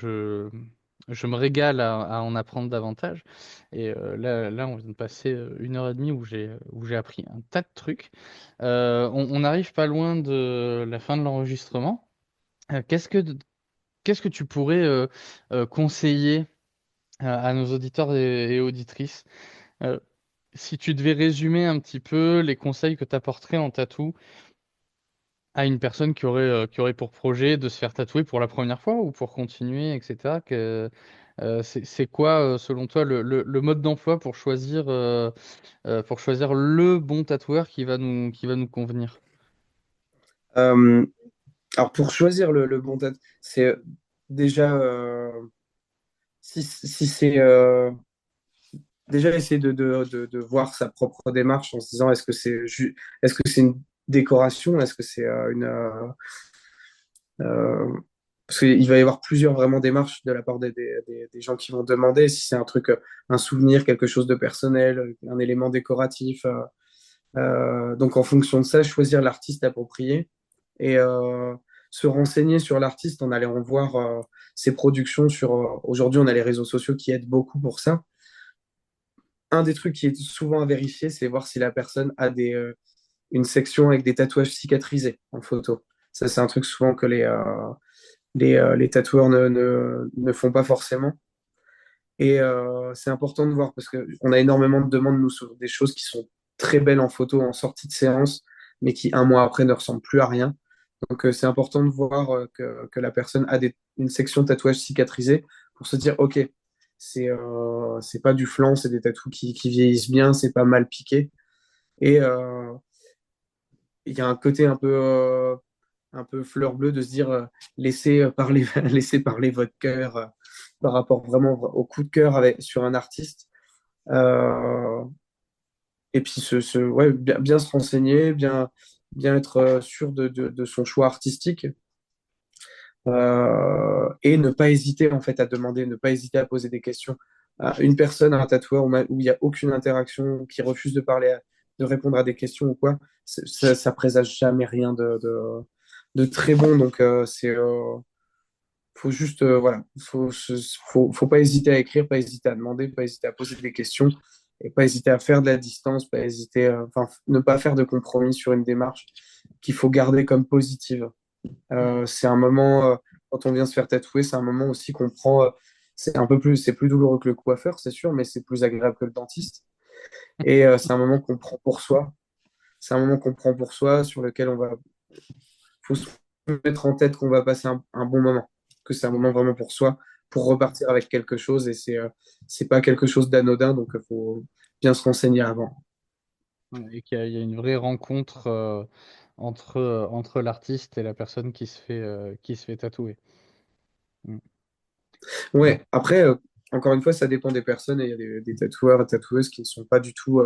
Je me régale à en apprendre davantage. Et là, on vient de passer 1 heure et demie où j'ai appris un tas de trucs. On n'arrive pas loin de la fin de l'enregistrement. Euh, qu'est-ce que, qu'est-ce que tu pourrais conseiller à nos auditeurs et auditrices euh, si tu devais résumer un petit peu les conseils que tu apporterais en tatou à une personne qui aurait pour projet de se faire tatouer pour la première fois ou pour continuer, etc. C'est quoi, selon toi, le mode d'emploi pour choisir le bon tatoueur qui va nous convenir? Euh, alors, pour choisir le bon tatoueur, c'est déjà, si c'est déjà essayer de voir sa propre démarche en se disant est-ce que c'est une décoration, est-ce que c'est euh, parce qu'il va y avoir plusieurs vraiment démarches de la part des gens qui vont demander si c'est un truc, un souvenir, quelque chose de personnel, un élément décoratif. Donc en fonction de ça, choisir l'artiste approprié et se renseigner sur l'artiste en allant voir ses productions sur. Aujourd'hui, on a les réseaux sociaux qui aident beaucoup pour ça. Un des trucs qui est souvent à vérifier, c'est voir si la personne a une section avec des tatouages cicatrisés en photo. Ça, c'est un truc souvent que les tatoueurs ne font pas forcément. Et c'est important de voir parce qu'on a énormément de demandes, nous, sur des choses qui sont très belles en photo en sortie de séance, mais qui, un mois après, ne ressemblent plus à rien. Donc, c'est important de voir que la personne a une section tatouage cicatrisé pour se dire, OK, c'est pas du flan, c'est des tatous qui vieillissent bien, c'est pas mal piqué. Et il y a un côté un peu fleur bleue de se dire, laissez parler, laissez parler votre cœur par rapport vraiment au coup de cœur sur un artiste. Euh, et puis, ouais, bien se renseigner, bien être sûr de son choix artistique. Et ne pas hésiter en fait à demander, ne pas hésiter à poser des questions à une personne, à un tatoueur où il n'y a aucune interaction, qui refuse de parler, de répondre à des questions ou quoi, ça présage jamais rien de très bon. Donc faut juste voilà, faut pas hésiter à écrire, pas hésiter à demander, pas hésiter à poser des questions et pas hésiter à faire de la distance, pas hésiter, enfin ne pas faire de compromis sur une démarche qu'il faut garder comme positive. C'est un moment, quand on vient se faire tatouer, c'est un moment aussi qu'on prend. C'est plus douloureux que le coiffeur, c'est sûr, mais c'est plus agréable que le dentiste. Et c'est un moment qu'on prend pour soi. C'est un moment qu'on prend pour soi, sur lequel faut se mettre en tête qu'on va passer un bon moment, que c'est un moment vraiment pour soi, pour repartir avec quelque chose. Et c'est pas quelque chose d'anodin, donc il faut bien se renseigner avant. Ouais, et qu'il y a une vraie rencontre entre l'artiste et la personne qui se fait tatouer. Mm. Ouais. Après, encore une fois, ça dépend des personnes. Et il y a des tatoueurs et tatoueuses qui ne sont pas du tout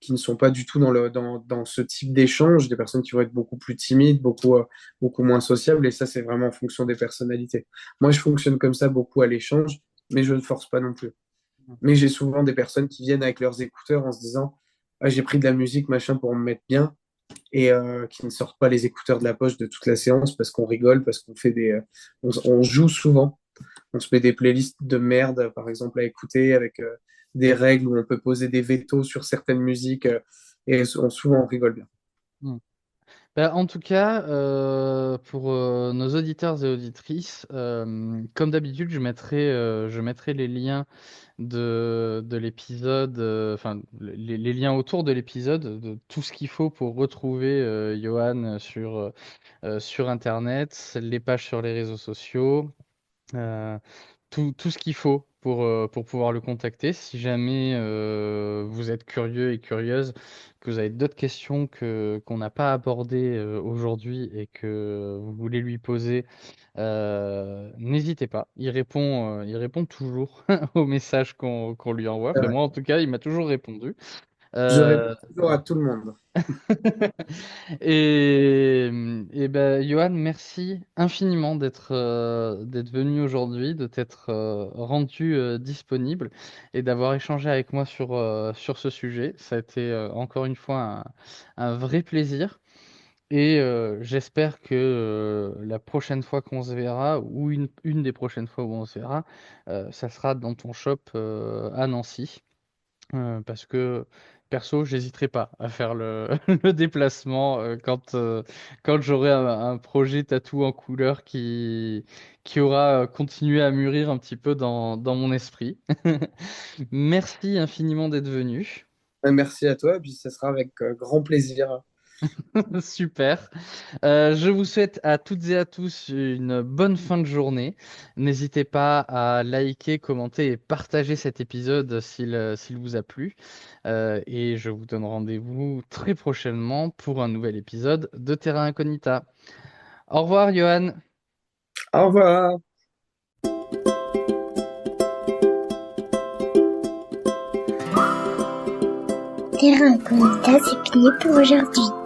dans ce type d'échange, des personnes qui vont être beaucoup plus timides, beaucoup moins sociables, et ça, c'est vraiment en fonction des personnalités. Moi, je fonctionne comme ça beaucoup à l'échange, mais je ne force pas non plus. Mais j'ai souvent des personnes qui viennent avec leurs écouteurs en se disant, ah, j'ai pris de la musique, machin, pour me mettre bien, et qui ne sortent pas les écouteurs de la poche de toute la séance parce qu'on rigole, parce qu'on fait on joue souvent. On se met des playlists de merde, par exemple, à écouter avec des règles où on peut poser des vétos sur certaines musiques et souvent on rigole bien. Mm. Bah, en tout cas, pour nos auditeurs et auditrices, comme d'habitude, je mettrai les liens de l'épisode, enfin les liens autour de l'épisode, de tout ce qu'il faut pour retrouver Johan sur Internet, les pages sur les réseaux sociaux, euh, tout ce qu'il faut pour pouvoir le contacter. Si jamais vous êtes curieux et curieuse, que vous avez d'autres questions qu'on n'a pas abordées aujourd'hui et que vous voulez lui poser, n'hésitez pas. Il répond toujours aux messages qu'on lui envoie. Enfin, Ouais. moi, en tout cas, il m'a toujours répondu. Je réponds Euh, toujours à tout le monde. et ben, Johan, merci infiniment d'être venu aujourd'hui, de t'être rendu disponible et d'avoir échangé avec moi sur ce sujet. Ça a été encore une fois un vrai plaisir. Et j'espère que la prochaine fois qu'on se verra, ou une des prochaines fois où on se verra, ça sera dans ton shop à Nancy. Parce que perso, j'hésiterai pas à faire le, le déplacement quand j'aurai un projet tatou en couleur qui aura continué à mûrir un petit peu dans mon esprit. Merci infiniment d'être venu. Merci à toi, et puis ça sera avec grand plaisir. Super. Je vous souhaite à toutes et à tous une bonne fin de journée. N'hésitez pas à liker, commenter et partager cet épisode s'il vous a plu. Et je vous donne rendez-vous très prochainement pour un nouvel épisode de Terra Incognita. Au revoir, Johan. Au revoir! Terra Incognita, c'est fini pour aujourd'hui.